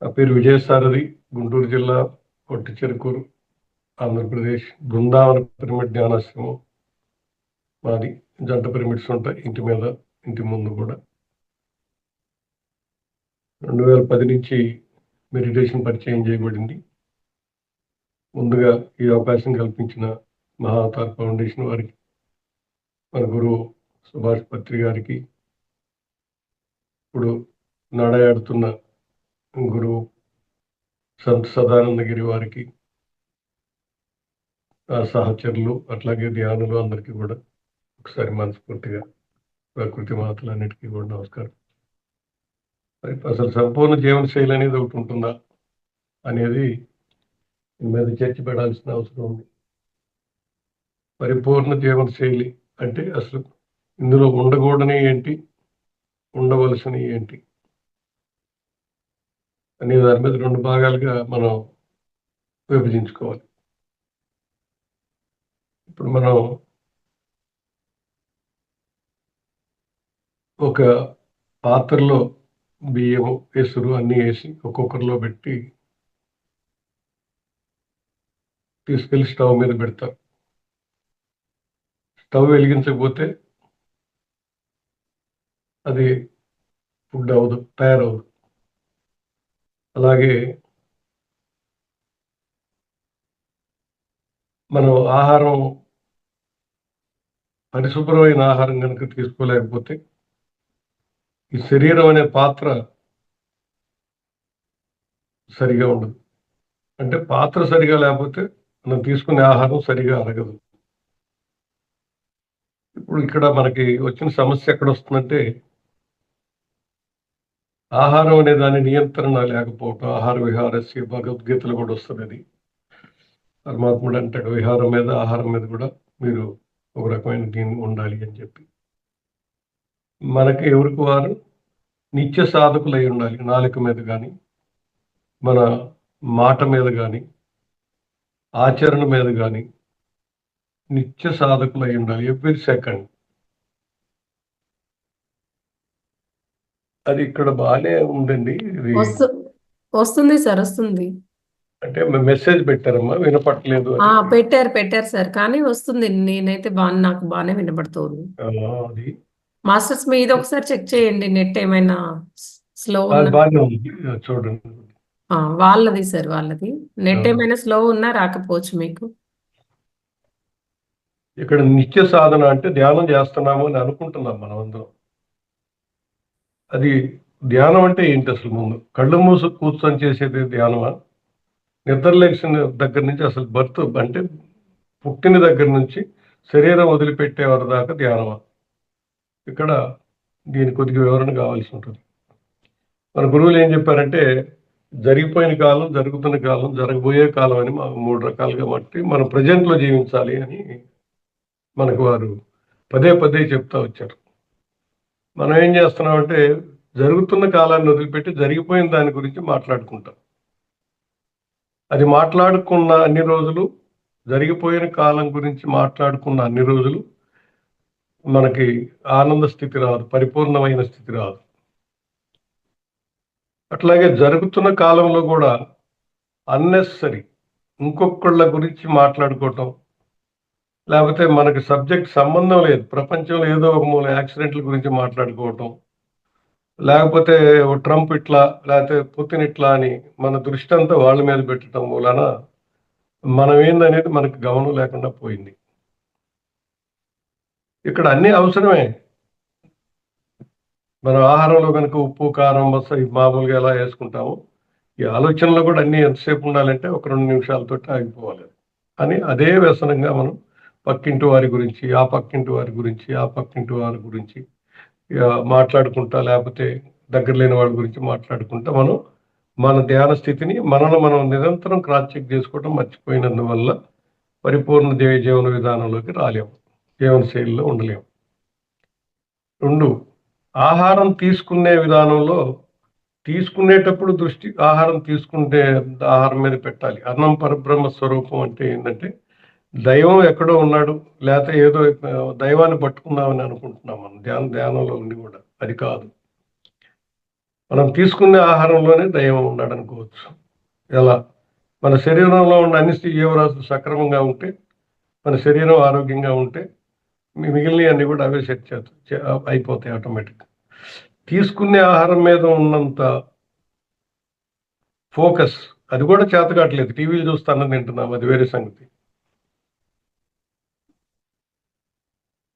నా పేరు విజయసారథి, గుంటూరు జిల్లా పొట్టిచెరుకూరు, ఆంధ్రప్రదేశ్. బృందావన పిరమిడ్ ధ్యానాశ్రమం మాది. జంట పిరమిడ్స్ ఉంటాయి ఇంటి మీద, ఇంటి ముందు కూడా. 2010 నుంచి మెడిటేషన్ పరిచయం చేయబడింది. ముందుగా ఈ అవకాశం కల్పించిన మహావతార్ ఫౌండేషన్ వారికి, మన గురువు సుభాష్ పత్రి గారికి, ఇప్పుడు నడయాడుతున్న గురువు సంత్ సదానందగిరి వారికి, సహచరులు, అట్లాగే ధ్యానులు అందరికీ కూడా ఒకసారి మనస్ఫూర్తిగా ప్రకృతి మాతలన్నిటికీ కూడా నమస్కారం. మరి అసలు సంపూర్ణ జీవనశైలి అనేది ఒకటి ఉంటుందా అనేది దీని మీద చర్చ పడాల్సిన అవసరం ఉంది. పరిపూర్ణ జీవనశైలి అంటే అసలు ఇందులో ఉండకూడని ఏంటి, ఉండవలసినవి ఏంటి అనే దాని మీద 2 భాగాలుగా మనం విభజించుకోవాలి. ఇప్పుడు మనం ఒక పాత్రలో బియ్యము, ఎసురు అన్నీ వేసి ఒక్కొక్కరిలో పెట్టి తీసుకెళ్లి స్టవ్ మీద పెడతారు. స్టవ్ వెలిగించకపోతే అది ఫుడ్ అవ్వదు, తయారవదు. అలాగే మనం ఆహారం, పరిశుభ్రమైన ఆహారం కనుక తీసుకోలేకపోతే ఈ శరీరం అనే పాత్ర సరిగా ఉండదు. అంటే పాత్ర సరిగా లేకపోతే మనం తీసుకునే ఆహారం సరిగా అరగదు. ఇప్పుడు ఇక్కడ మనకి వచ్చిన సమస్య ఎక్కడ వస్తుందంటే, ఆహారం అనే దాని నియంత్రణ లేకపోవటం. ఆహార విహారస్య భగవద్గీతలో కూడా వస్తుంది అది. పరమాత్ముడు అంటాడు, విహారం మీద, ఆహారం మీద కూడా మీరు ఒక రకమైన దీన్ని ఉండాలి అని చెప్పి. మనకి ఎవరికి వారు నిత్య సాధకులై ఉండాలి. నాలుక మీద కానీ, మన మాట మీద కానీ, ఆచరణ మీద కానీ నిత్య సాధకులై ఉండాలి. Every second. అది ఇక్కడ బాగానే ఉందండి. ఇది వస్తు వస్తుంది సార్, వస్తుంది. అంటే మెసేజ్ పెట్టారమ్మా, వినపట్లేదు ఆ, అని. పెట్టారు సార్, కానీ వస్తుంది. నేనైతే నాకు బాగానే వినపడుతుంది. అది మాస్టర్స్ మీద ఒకసారి చెక్ చేయండి, నెట్ ఏమైనా స్లో అది ఉన్నా. బాగానే ఉంది, చూడండి. వాళ్ళది సార్, వాళ్ళది నెట్ ఆ, ఏమైనా స్లో ఉన్నా రాకపోవచ్చు మీకు. ఇక్కడ నిత్య సాధన అంటే ధ్యానం చేస్తున్నాము అని అనుకుంటున్నాం మనం అందరం. అది ధ్యానం అంటే ఏంటి అసలు? ముందు కళ్ళు మూసు కూర్చొని చేసేది ధ్యానమా? నిద్ర లేచిన దగ్గర నుంచి అసలు బర్త్ అంటే పుట్టిన దగ్గర నుంచి శరీరం వదిలిపెట్టే వరకు దాకా ధ్యానమా? ఇక్కడ దీని కొద్దిగా వివరణ కావాల్సి ఉంటుంది. మన గురువులు ఏం చెప్పారంటే, జరిగిపోయిన కాలం, జరుగుతున్న కాలం, జరగబోయే కాలం అని 3 రకాలుగా బట్టి మనం ప్రజెంట్లో జీవించాలి అని మనకు వారు పదే పదే చెప్తా వచ్చారు. మనం ఏం చేస్తున్నామంటే, జరుగుతున్న కాలాన్ని వదిలిపెట్టి జరిగిపోయిన దాని గురించి మాట్లాడుకుంటాం. అది మాట్లాడుకున్న అన్ని రోజులు, జరిగిపోయిన కాలం గురించి మాట్లాడుకున్న అన్ని రోజులు మనకి ఆనంద స్థితి రాదు, పరిపూర్ణమైన స్థితి రాదు. అట్లాగే జరుగుతున్న కాలంలో కూడా అన్నెసరీ ఇంకొకళ్ళ గురించి మాట్లాడుకోవటం, లేకపోతే మనకి సబ్జెక్ట్ సంబంధం లేదు, ప్రపంచంలో ఏదో ఒక మూల యాక్సిడెంట్ల గురించి మాట్లాడుకోవటం, లేకపోతే ట్రంప్ ఇట్లా, లేకపోతే పుతిన్ ఇట్లా అని మన దృష్టి అంతా వాళ్ళ మీద పెట్టడం మూలన మనం ఏందనేది మనకు గమనం లేకుండా పోయింది. ఇక్కడ అన్ని అవసరమే. మనం ఆహారంలో కనుక ఉప్పు, కారం, మామూలుగా ఎలా వేసుకుంటామో, ఈ ఆలోచనలో కూడా అన్ని ఎంతసేపు ఉండాలంటే ఒక 2 నిమిషాలతో ఆగిపోవాలి అని అదే వ్యసనంగా మనం పక్కింటి వారి గురించి, ఆ పక్కింటి వారి గురించి, ఆ పక్కింటి వారి గురించి మాట్లాడుకుంటా, లేకపోతే దగ్గర లేని వాళ్ళ గురించి మాట్లాడుకుంటా మనం మన ధ్యాన స్థితిని మనం నిరంతరం క్రాస్ చెక్ చేసుకోవడం మర్చిపోయినందువల్ల పరిపూర్ణ జీవన విధానంలోకి రాలేము, జీవన శైలిలో ఉండలేము. 2, ఆహారం తీసుకునే విధానంలో తీసుకునేటప్పుడు దృష్టి ఆహారం తీసుకుంటే ఆహారం మీద పెట్టాలి. అన్నం పరబ్రహ్మ స్వరూపం అంటే ఏంటంటే, దైవం ఎక్కడో ఉన్నాడు, లేకపోతే ఏదో దైవాన్ని పట్టుకుందామని అనుకుంటున్నాం మనం ధ్యానంలో ఉండి కూడా. అది కాదు. మనం తీసుకునే ఆహారంలోనే దైవం ఉన్నాడు అనుకోవచ్చు. ఎలా? మన శరీరంలో ఉన్న అన్ని జీవరాశులు సక్రమంగా ఉంటే, మన శరీరం ఆరోగ్యంగా ఉంటే, మిగిలినవన్నీ కూడా అవే సెట్ అయిపోతాయి ఆటోమేటిక్. తీసుకునే ఆహారం మీద ఉన్నంత ఫోకస్ అది కూడా చేత కావట్లేదు. టీవీలు చూస్తే అన్నం తింటున్నాం, అది వేరే సంగతి.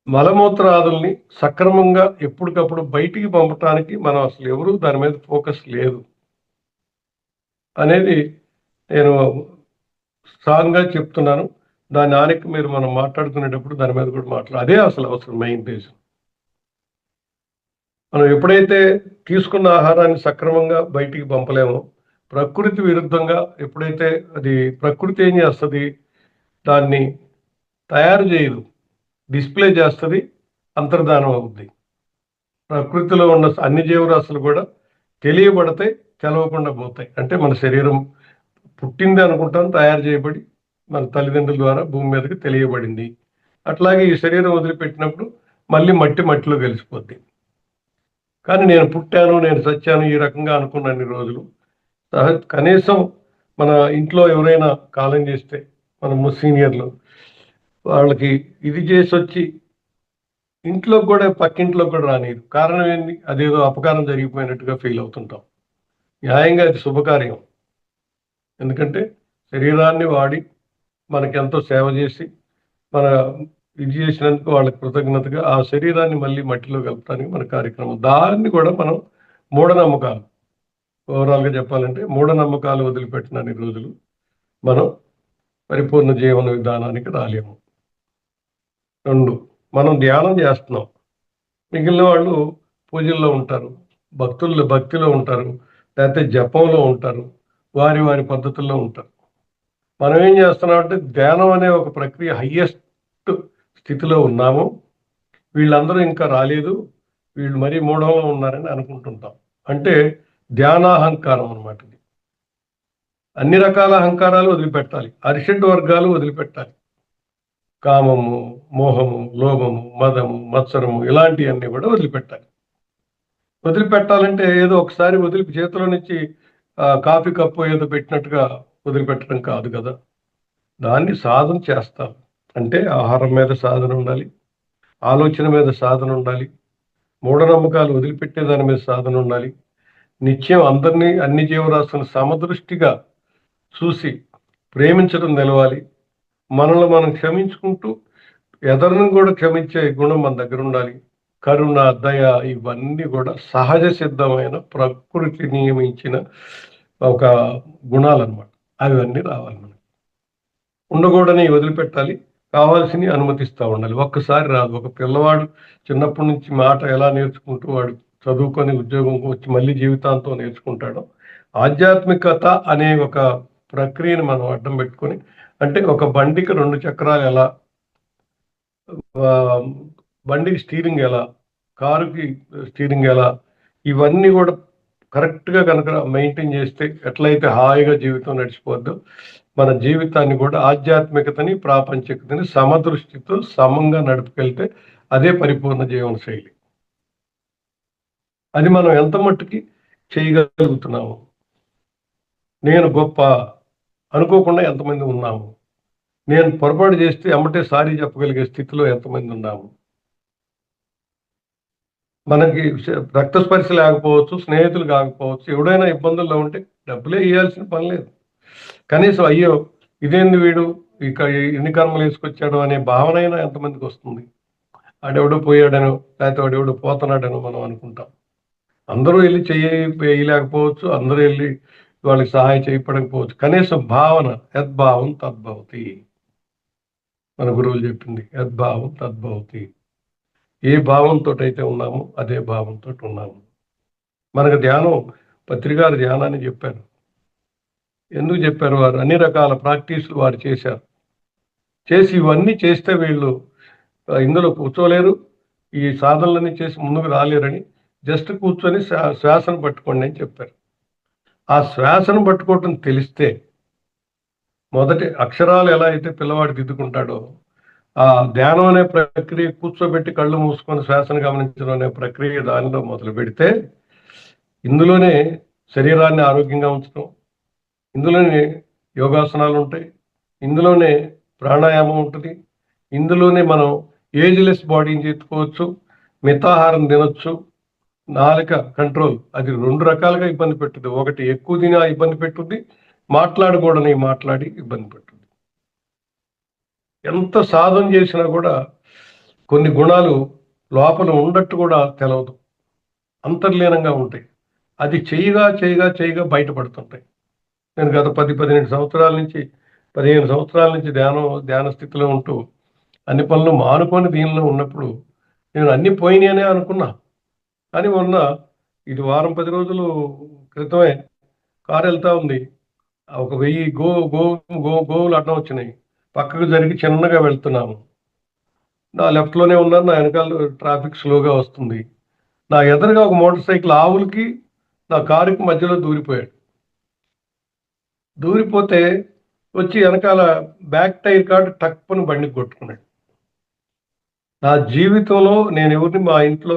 మలమూత్రాదుల్ని సక్రమంగా ఎప్పటికప్పుడు బయటికి పంపటానికి మనం అసలు ఎవరు దాని మీద ఫోకస్ లేదు అనేది నేను స్ట్రాంగ్గా చెప్తున్నాను. దాని ఆనికి మీరు మనం మాట్లాడుకునేటప్పుడు దాని మీద కూడా అదే అసలు అవసరం. మెయిన్ రీజన్ మనం ఎప్పుడైతే తీసుకున్న ఆహారాన్ని సక్రమంగా బయటికి పంపలేమో, ప్రకృతి విరుద్ధంగా ఎప్పుడైతే అది ప్రకృతి ఏం చేస్తుంది, దాన్ని తయారు చేయదు, డిస్ప్లే చేస్తుంది, అంతర్ధానం అవుద్ది. ప్రకృతిలో ఉన్న అన్ని జీవరాశులు కూడా తెలియబడతాయి, తెలవకుండా పోతాయి. అంటే మన శరీరం పుట్టింది అనుకుంటాం, తయారు చేయబడి మన తల్లిదండ్రుల ద్వారా భూమి మీదకి తెలియబడింది. అట్లాగే ఈ శరీరం వదిలిపెట్టినప్పుడు మళ్ళీ మట్టిలో కలిసిపోద్ది. కానీ నేను పుట్టాను, నేను చచ్చాను ఈ రకంగా అనుకున్నన్ని రోజులు కనీసం మన ఇంట్లో ఎవరైనా కాలం చేస్తే మన సీనియర్లు వాళ్ళకి ఇది చేసి వచ్చి ఇంట్లోకి కూడా పక్కింట్లోకి కూడా రానిది. కారణం ఏంటి? అదేదో అపకారం జరిగిపోయినట్టుగా ఫీల్ అవుతుంటాం. న్యాయంగా అది శుభకార్యం. ఎందుకంటే శరీరాన్ని వాడి మనకెంతో సేవ చేసి మన ఇది చేసినందుకు వాళ్ళకి కృతజ్ఞతగా ఆ శరీరాన్ని మళ్ళీ మట్టిలో కలపడానికి మన కార్యక్రమం. దాన్ని కూడా మనం మూఢనమ్మకాలు, ఓవరాల్గా చెప్పాలంటే మూఢనమ్మకాలు వదిలిపెట్టినన్ని రోజులు మనం పరిపూర్ణ జీవన విధానానికి రాలేము. 2, మనం ధ్యానం చేస్తున్నాం, మిగిలిన వాళ్ళు పూజల్లో ఉంటారు, భక్తిలో ఉంటారు, లేకపోతే జపంలో ఉంటారు, వారి వారి పద్ధతుల్లో ఉంటారు. మనం ఏం చేస్తున్నామంటే ధ్యానం అనే ఒక ప్రక్రియ హయ్యెస్ట్ స్థితిలో ఉన్నాము, వీళ్ళందరూ ఇంకా రాలేదు, వీళ్ళు మరీ మూఢంలో ఉన్నారని అనుకుంటుంటాం. అంటే ధ్యానాహంకారం అన్నమాట. ఇది అన్ని రకాల అహంకారాలు వదిలిపెట్టాలి, అరిషడ్ వర్గాలు వదిలిపెట్టాలి. కామము, మోహము, లోభము, మదము, మత్సరము ఇలాంటివన్నీ కూడా వదిలిపెట్టాలి. వదిలిపెట్టాలంటే ఏదో ఒకసారి చేతిలో నుంచి కాఫీ కప్పు ఏదో పెట్టినట్టుగా వదిలిపెట్టడం కాదు కదా. దాన్ని సాధన చేస్తాం. అంటే ఆహారం మీద సాధన ఉండాలి, ఆలోచన మీద సాధన ఉండాలి, మూఢనమ్మకాలు వదిలిపెట్టే దాని మీద సాధన ఉండాలి. నిత్యం అందరినీ, అన్ని జీవరాశులను సమదృష్టిగా చూసి ప్రేమించడం నిలవాలి. మనల్ని మనం క్షమించుకుంటూ ఎదరిని కూడా క్షమించే గుణం మన దగ్గర ఉండాలి. కరుణ, దయ ఇవన్నీ కూడా సహజ సిద్ధమైన ప్రకృతి నియమించిన ఒక గుణాలన్నమాట. అవన్నీ రావాలి. మనకి ఉండకూడని వదిలిపెట్టాలి, కావాల్సినవి అనుమతిస్తూ ఉండాలి. ఒక్కసారి రాదు. ఒక పిల్లవాడు చిన్నప్పటి నుంచి మాట ఎలా నేర్చుకుంటూ వాడు చదువుకొని ఉద్యోగం వచ్చి మళ్ళీ జీవితాంతం నేర్చుకుంటాడో, ఆధ్యాత్మికత అనే ఒక ప్రక్రియను మనం అడ్డం పెట్టుకొని, అంటే ఒక బండికి 2 చక్రాలు ఎలా, బండికి స్టీరింగ్ ఎలా, కారుకి స్టీరింగ్ ఎలా, ఇవన్నీ కూడా కరెక్ట్గా కనుక మెయింటైన్ చేస్తే ఎట్లయితే హాయిగా జీవితం నడిచిపోద్దో, మన జీవితాన్ని కూడా ఆధ్యాత్మికతని, ప్రాపంచికతని సమదృష్టితో సమంగా నడుపుకెళ్తే అదే పరిపూర్ణ జీవన శైలి. అది మనం ఎంత మట్టుకి చేయగలుగుతున్నాము. నేను గొప్ప అనుకోకుండా ఎంతమంది ఉన్నాము, నేను పొరపాటు చేస్తే అమ్మటే సారీ చెప్పగలిగే స్థితిలో ఎంతమంది ఉన్నాము. మనకి రక్త స్పర్శ లేకపోవచ్చు, స్నేహితులు కాకపోవచ్చు, ఎవడైనా ఇబ్బందుల్లో ఉంటే డబ్బులే ఇవ్వాల్సిన పని లేదు. కనీసం అయ్యో ఇదేంది వీడు ఇక ఎన్ని కర్మలు వేసుకొచ్చాడు అనే భావన అయినా ఎంతమందికి వస్తుంది. ఆడెవడో పోయాడనో, లేకపోతే వాడెవడో పోతున్నాడనో మనం అనుకుంటాం. అందరూ వెళ్ళి వేయలేకపోవచ్చు, అందరూ వెళ్ళి వాళ్ళకి సహాయం చేయకపోవచ్చు. కనీసం భావన, యద్భావం తద్భవతి. మన గురువులు చెప్పింది యద్భావం తద్భవతి. ఏ భావంతో అయితే ఉన్నామో అదే భావంతో ఉన్నాము. మనకు ధ్యానం, పత్రికారు ధ్యానాన్ని చెప్పారు. ఎందుకు చెప్పారు? వారు అన్ని రకాల ప్రాక్టీసులు వారు చేశారు. చేసి ఇవన్నీ చేస్తే వీళ్ళు ఇందులో కూర్చోలేరు, ఈ సాధనలన్నీ చేసి ముందుకు రాలేరని జస్ట్ కూర్చొని శ్వాసను పట్టుకోండి అని చెప్పారు. ఆ శ్వాసను పట్టుకోవటం తెలిస్తే, మొదటి అక్షరాలు ఎలా అయితే పిల్లవాడు దిద్దుకుంటాడో, ఆ ధ్యానం అనే ప్రక్రియ కూర్చోబెట్టి కళ్ళు మూసుకొని శ్వాసను గమనించడం అనే ప్రక్రియ దానిలో మొదలు పెడితే ఇందులోనే శరీరాన్ని ఆరోగ్యంగా ఉంచడం, ఇందులోనే యోగాసనాలు ఉంటాయి, ఇందులోనే ప్రాణాయామం ఉంటుంది, ఇందులోనే మనం ఏజ్లెస్ బాడీని చేసుకోవచ్చు, మితాహారం తినొచ్చు, నాలుక కంట్రోల్ అది 2 రకాలుగా ఇబ్బంది పెట్టుద్ది. ఒకటి ఎక్కువ తిని ఇబ్బంది పెట్టుద్ది, మాట్లాడకూడని మాట్లాడి ఇబ్బంది పెట్టుద్ది. ఎంత సాధన చేసినా కూడా కొన్ని గుణాలు లోపల ఉన్నట్టు కూడా తెలవదు, అంతర్లీనంగా ఉంటాయి. అది చేయగా చేయగా చేయగా బయటపడుతుంటాయి. నేను గత 10-15 సంవత్సరాల నుంచి 15 సంవత్సరాల నుంచి ధ్యాన స్థితిలో ఉంటూ అన్ని పనులు మానుకొని దీనిలో ఉన్నప్పుడు నేను అన్ని పోయినాయనే అనుకున్నా. కానీ మొన్న ఇది వారం 10 రోజులు క్రితమే కారు వెళ్తా ఉంది. ఒక 1000 గోవులు అడ్డం వచ్చినాయి. పక్కకు జరిగి చిన్నగా వెళ్తున్నాము. నా లెఫ్ట్‌లోనే ఉన్నాను. నా వెనకాల ట్రాఫిక్ స్లోగా వస్తుంది. నా ఎదురుగా ఒక మోటార్ సైకిల్ ఆవులకి, నా కారుకి మధ్యలో దూరిపోయాడు. దూరిపోతే వచ్చి వెనకాల బ్యాక్ టైర్ కాడ టక్కున బండికి కొట్టుకున్నాడు. నా జీవితంలో నేను ఎవరిని మా ఇంట్లో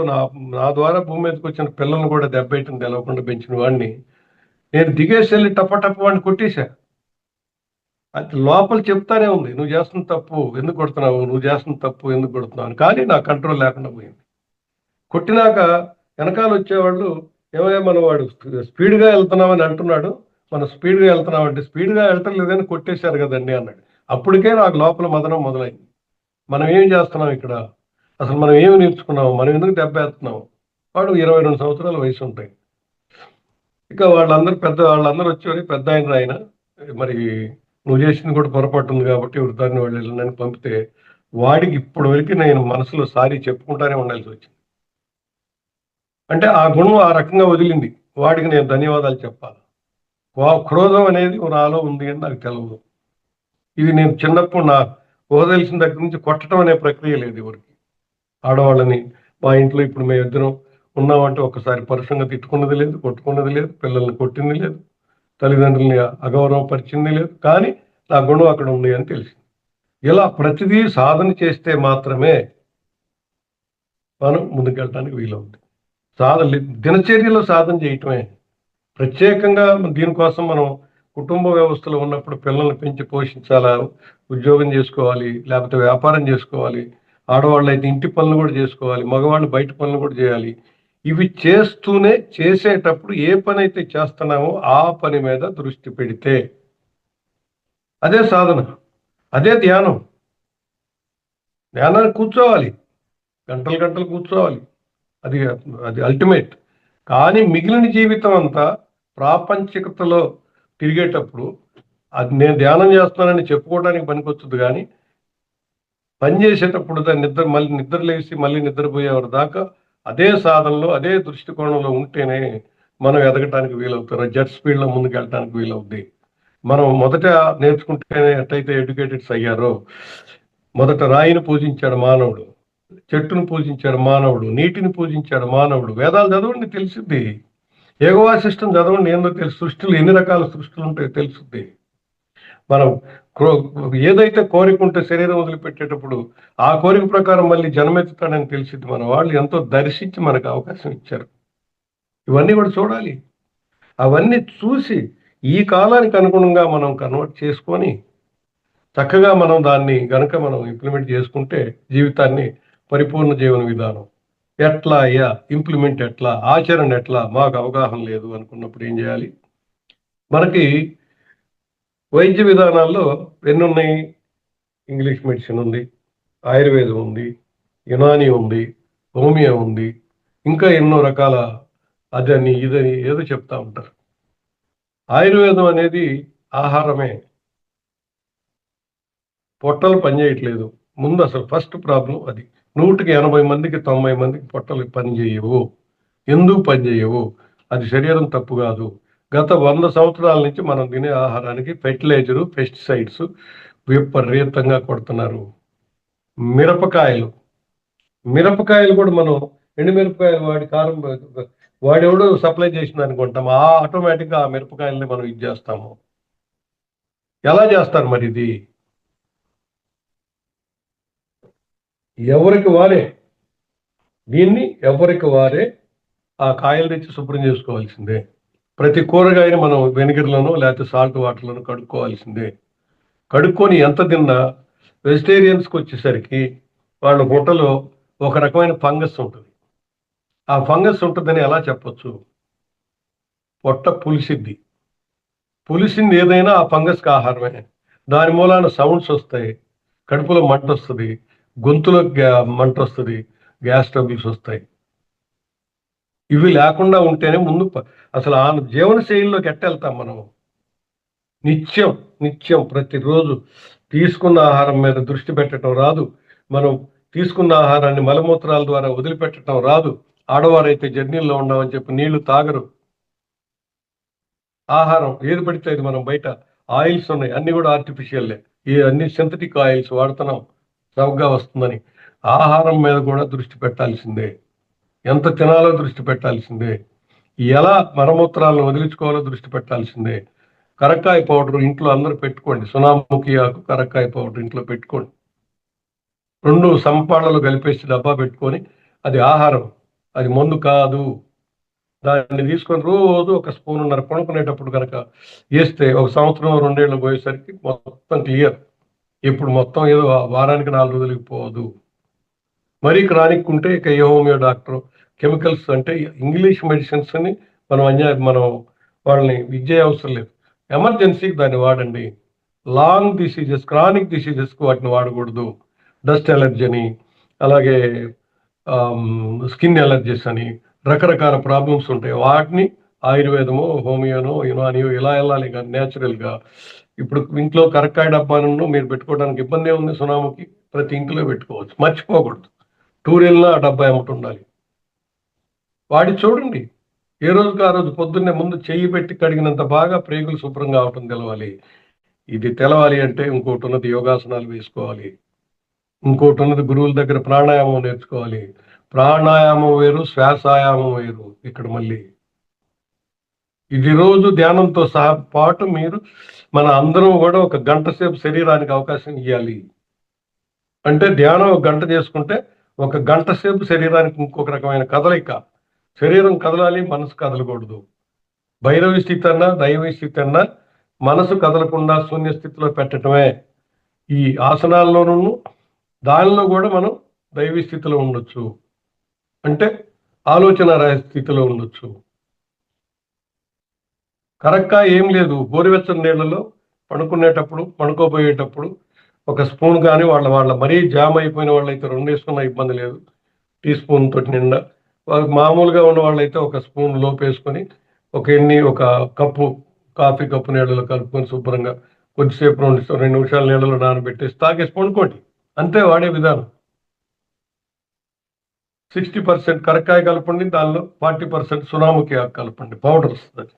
నా ద్వారా భూమి మీదకి వచ్చిన పిల్లల్ని కూడా దెబ్బేయటం తెలవకుండా పెంచిన వాడిని నేను దిగేసి వెళ్ళి టప వాడిని కొట్టేశా. అది లోపల చెప్తానే ఉంది, నువ్వు చేస్తున్న తప్పు ఎందుకు కొడుతున్నావు, నువ్వు చేస్తున్న తప్పు ఎందుకు కొడుతున్నావు అని. కానీ నా కంట్రోల్ లేకుండా పోయింది. కొట్టినాక వెనకాల వచ్చేవాళ్ళు ఏమయ్యా మనం వాడు స్పీడ్గా వెళ్తున్నామని అంటున్నాడు, మనం స్పీడ్గా వెళ్తున్నామంటే స్పీడ్గా వెళ్ళటం లేదని కొట్టేశారు కదండి అన్నాడు. అప్పటికే నాకు లోపల మదనం మొదలైంది. మనం ఏం చేస్తున్నాం ఇక్కడ, అసలు మనం ఏమి నేర్చుకున్నాము, మనం ఎందుకు దెబ్బేస్తున్నాము. వాడు 22 సంవత్సరాల వయసు ఉంటాయి. ఇక వాళ్ళందరూ వచ్చేవారు, పెద్ద ఆయన మరి నువ్వు చేసింది కూడా పొరపాటు ఉంది కాబట్టి వృద్ధాన్ని వాళ్ళు వెళ్ళని పంపితే వాడికి ఇప్పటి వరకు నేను మనసులో సారీ చెప్పుకుంటానే ఉండాల్సి వచ్చింది. అంటే ఆ గుణం ఆ రకంగా వదిలింది. వాడికి నేను ధన్యవాదాలు చెప్పాలి. క్రోధం అనేది నాలో ఉంది అని నాకు తెలియదు. ఇది నేను చిన్నప్పుడు నా తెలిసిన దగ్గర నుంచి కొట్టడం అనే ప్రక్రియ లేదు ఎవరికి. ఆడవాళ్ళని మా ఇంట్లో ఇప్పుడు మేము ఇద్దరం ఉన్నామంటే ఒకసారి పరుషంగా తిట్టుకున్నది లేదు, కొట్టుకున్నది లేదు, పిల్లల్ని కొట్టింది లేదు, తల్లిదండ్రుల్ని అగౌరవపరిచింది లేదు. కానీ నా గుణం అక్కడ ఉంది అని తెలిసింది. ఇలా ప్రతిదీ సాధన చేస్తే మాత్రమే మనం ముందుకెళ్ళడానికి వీలవుతుంది. దినచర్యలో సాధన చేయటమే ప్రత్యేకంగా దీనికోసం మనం కుటుంబ వ్యవస్థలో ఉన్నప్పుడు పిల్లల్ని పెంచి పోషించాలా, ఉద్యోగం చేసుకోవాలి, లేకపోతే వ్యాపారం చేసుకోవాలి, ఆడవాళ్ళు అయితే ఇంటి పనులు కూడా చేసుకోవాలి, మగవాళ్ళు బయట పనులు కూడా చేయాలి. ఇవి చేసేటప్పుడు ఏ పని అయితే చేస్తున్నామో ఆ పని మీద దృష్టి పెడితే అదే సాధన, అదే ధ్యానం. ధ్యానానికి కూర్చోవాలి, గంటలు కూర్చోవాలి, అది అది అల్టిమేట్. కానీ మిగిలిన జీవితం అంతా ప్రాపంచికతలో తిరిగేటప్పుడు అది నేను ధ్యానం చేస్తున్నానని చెప్పుకోవడానికి పనికొచ్చుద్ది. కానీ పని చేసేటప్పుడు దాన్ని మళ్ళీ నిద్ర లేచి మళ్ళీ నిద్రపోయేవారు దాకా అదే సాధనలో అదే దృష్టికోణంలో ఉంటేనే మనం ఎదగటానికి వీలవుతారు, జెట్ స్పీడ్లో ముందుకు వెళ్ళటానికి వీలవుద్ది. మనం మొదట నేర్చుకుంటేనే ఎట్టయితే ఎడ్యుకేటెడ్స్ అయ్యారో, మొదట రాయిని పూజించాడు మానవుడు, చెట్టును పూజించాడు మానవుడు, నీటిని పూజించాడు మానవుడు. వేదాలు చదవండి తెలిసిద్ది, ఏగోవా సిస్టమ్ చదవండి ఏందో తెలుసు, సృష్టిలు ఎన్ని రకాల సృష్టిలు ఉంటాయో తెలుసుద్ది. మనం ఏదైతే కోరిక ఉంటే శరీరం వదిలిపెట్టేటప్పుడు ఆ కోరిక ప్రకారం మళ్ళీ జన్మెత్తుతాడని తెలిసిద్ది. మన వాళ్ళు ఎంతో దర్శించి మనకు అవకాశం ఇచ్చారు. ఇవన్నీ కూడా చూడాలి. అవన్నీ చూసి ఈ కాలానికి అనుగుణంగా మనం కన్వర్ట్ చేసుకొని చక్కగా మనం దాన్ని గనక మనం ఇంప్లిమెంట్ చేసుకుంటే జీవితాన్ని పరిపూర్ణ జీవన విధానం ఎట్లా అయ్యా, ఇంప్లిమెంట్ ఎట్లా, ఆచరణ ఎట్లా, మాకు అవగాహన లేదు అనుకున్నప్పుడు ఏం చేయాలి. మనకి వైద్య విధానాల్లో ఎన్ని ఉన్నాయి, ఇంగ్లీష్ మెడిసిన్ ఉంది, ఆయుర్వేదం ఉంది, యునాని ఉంది, హోమియో ఉంది, ఇంకా ఎన్నో రకాల అదని ఇదని ఏదో చెప్తా ఉంటారు. ఆయుర్వేదం అనేది ఆహారమే. పొట్టలు పనిచేయట్లేదు, ముందు అసలు ఫస్ట్ ప్రాబ్లం అది. 100కి 80 మందికి 90 మందికి పొట్టలు పనిచేయవు. ఎందుకు పనిచేయవు? అది శరీరం తప్పు కాదు. గత 100 సంవత్సరాల నుంచి మనం తినే ఆహారానికి ఫెర్టిలైజరు, పెస్టిసైడ్స్ విపరీతంగా కొడుతున్నారు. మిరపకాయలు కూడా మనం ఎండుమిరపకాయలు వాడి కారం వాడెవడో సప్లై చేసింది అనుకుంటాం, ఆటోమేటిక్గా ఆ మిరపకాయలని మనం ఇది చేస్తాము. ఎలా చేస్తారు మరి ఇది? ఎవరికి వారే ఆ కాయలు తెచ్చి శుభ్రం చేసుకోవాల్సిందే. ప్రతి కూరగాయని మనం వెనిగర్‌లోనో లేకపోతే సాల్ట్ వాటర్‌లోనో కడుక్కోవాల్సిందే. కడుక్కొని ఎంత తిన్నా వెజిటేరియన్స్‌కొచ్చేసరికి వాళ్ళ పొట్టలో ఒక రకమైన ఫంగస్ ఉంటది. ఆ ఫంగస్ ఉంటదని ఎలా చెప్పొచ్చు? పొట్ట పులిసిద్ది. పులిసింది ఏదైనా ఆ ఫంగస్‌కి ఆహారమే. దాని మూలాన సౌండ్స్ ఒస్తాయి. కడుపులో మంటొస్తది. గొంతులో మంటొస్తది. గ్యాస్ ట్రబుల్స్ ఒస్తాయి. ఇవి లేకుండా ఉంటేనే ముందు అసలు ఆ జీవన శైలిలోకి ఎట్టెళ్తాం మనం? నిత్యం, నిత్యం ప్రతిరోజు తీసుకున్న ఆహారం మీద దృష్టి పెట్టటం రాదు. మనం తీసుకున్న ఆహారాన్ని మలమూత్రాల ద్వారా వదిలిపెట్టటం రాదు. ఆడవారైతే జర్నీల్లో ఉన్నామని చెప్పి నీళ్లు తాగరు. ఆహారం ఏది పడితే అది మనం బయట ఆయిల్స్ ఉన్నాయి. అన్నీ గూడా ఆర్టిఫిషియల్లే. అన్ని సింథటిక్ ఆయిల్స్ వాడుతున్నాం. చవకగా వస్తుందని. ఆహారం మీద కూడా దృష్టి పెట్టాల్సిందే. ఎంత తినాలో దృష్టి పెట్టాల్సిందే. ఎలా మలమూత్రాలను వదిలించుకోవాలో దృష్టి పెట్టాల్సిందే. కరక్కాయ పౌడర్ ఇంట్లో అందరూ పెట్టుకోండి. సునాముఖి ఆకు, కరక్కాయ పౌడర్ ఇంట్లో పెట్టుకోండి. 2 సమపాళ్లలో కలిపేసి డబ్బా పెట్టుకొని అది ఆహారం. అది మందు కాదు. దాన్ని తీసుకొని రోజు ఒక స్పూనున్నర పడుకునేటప్పుడు గనక ఏస్తే ఒక సంవత్సరం, 2 ఏళ్ళు పోయేసరికి మొత్తం క్లియర్. ఇప్పుడు మొత్తం ఏదో వారానికి 4 రోజులకి పోదు. మరీ క్రానిక్ ఉంటే ఇక ఏ హోమియో డాక్టరు కెమికల్స్ అంటే ఇంగ్లీష్ మెడిసిన్స్‌ని మనం వాళ్ళని ఇది చేయవసరం లేదు. ఎమర్జెన్సీకి దాన్ని వాడండి. లాంగ్ డిసీజెస్, క్రానిక్ డిసీజెస్‌కి వాటిని వాడకూడదు. డస్ట్ అలర్జీ అని, అలాగే స్కిన్ అలర్జీస్ అని రకరకాల ప్రాబ్లమ్స్ ఉంటాయి. వాటిని ఆయుర్వేదమో, హోమియోనో, యునానియో ఇలా ఎళ్ళాలి గాని నేచురల్‌గా. ఇప్పుడు ఇంట్లో కరక్కాయ డబ్బానును మీరు పెట్టుకోవడానికి ఇబ్బందేముంది సునాముకి? ప్రతి ఇంటిలో పెట్టుకోవచ్చు. మర్చిపోకూడదు. టూరెళ్ళినా ఆ డబ్బా ఎమ్మటుండాలి. వాడి చూడండి. ఏ రోజుకి ఆ రోజు పొద్దున్నే ముందు చెయ్యి పెట్టి కడిగినంత బాగా ప్రేగులు శుభ్రంగా అవటం తెలవాలి. ఇది తెలవాలి అంటే ఇంకోటున్నది యోగాసనాలు వేసుకోవాలి. ఇంకోటున్నది గురువుల దగ్గర ప్రాణాయామం నేర్చుకోవాలి. ప్రాణాయామం వేరు, శ్వాసాయామం వేరు. ఇక్కడ మళ్ళీ. ఇది రోజు ధ్యానంతో సహా పాటు మీరు మన అందరం గూడా ఒక గంట సేపు శరీరానికి అవకాశం ఇయ్యాలి. అంటే ధ్యానం ఒక గంట చేసుకుంటే, ఒక గంట సేపు శరీరానికి ఇంకొక రకమైన కదలిక. శరీరం కదలాలి, మనసు కదలకూడదు. భైరవి స్థితి అన్నా, దైవీ స్థితి అన్నా మనసు కదలకుండా శూన్య స్థితిలో పెట్టటమే. ఈ ఆసనాల్లోనూ దానిలో గూడా మనం దైవీ స్థితిలో ఉండొచ్చు. అంటే ఆలోచన రహిత స్థితిలో ఉండొచ్చు. కరక్కాయ ఏం లేదు. గోరువెచ్చని నీళ్ళలో పడుకునేటప్పుడు, పడుకోబోయేటప్పుడు ఒక స్పూన్ గాని వాళ్ళ మరీ జామ్ అయిపోయిన వాళ్ళైతే 2 ఏసుకున్నా ఇబ్బంది లేదు. టీ స్పూన్ తోటి నిండా. మామూలుగా ఉన్న వాళ్ళైతే ఒక స్పూన్ లోపేసుకొని ఒక కప్పు కాఫీ కప్పు నీళ్ళలో కలుపుకొని శుభ్రంగా కొద్దిసేపు 2 నిమిషాలు నీళ్ళలో నానబెట్టేసి తాగేసి పడుకోండి. అంతే వాడే విధానం. 60% కరక్కాయ కలపండి. దానిలో 40% సునాముఖి ఆకు కలపండి. పౌడర్ వస్తదది.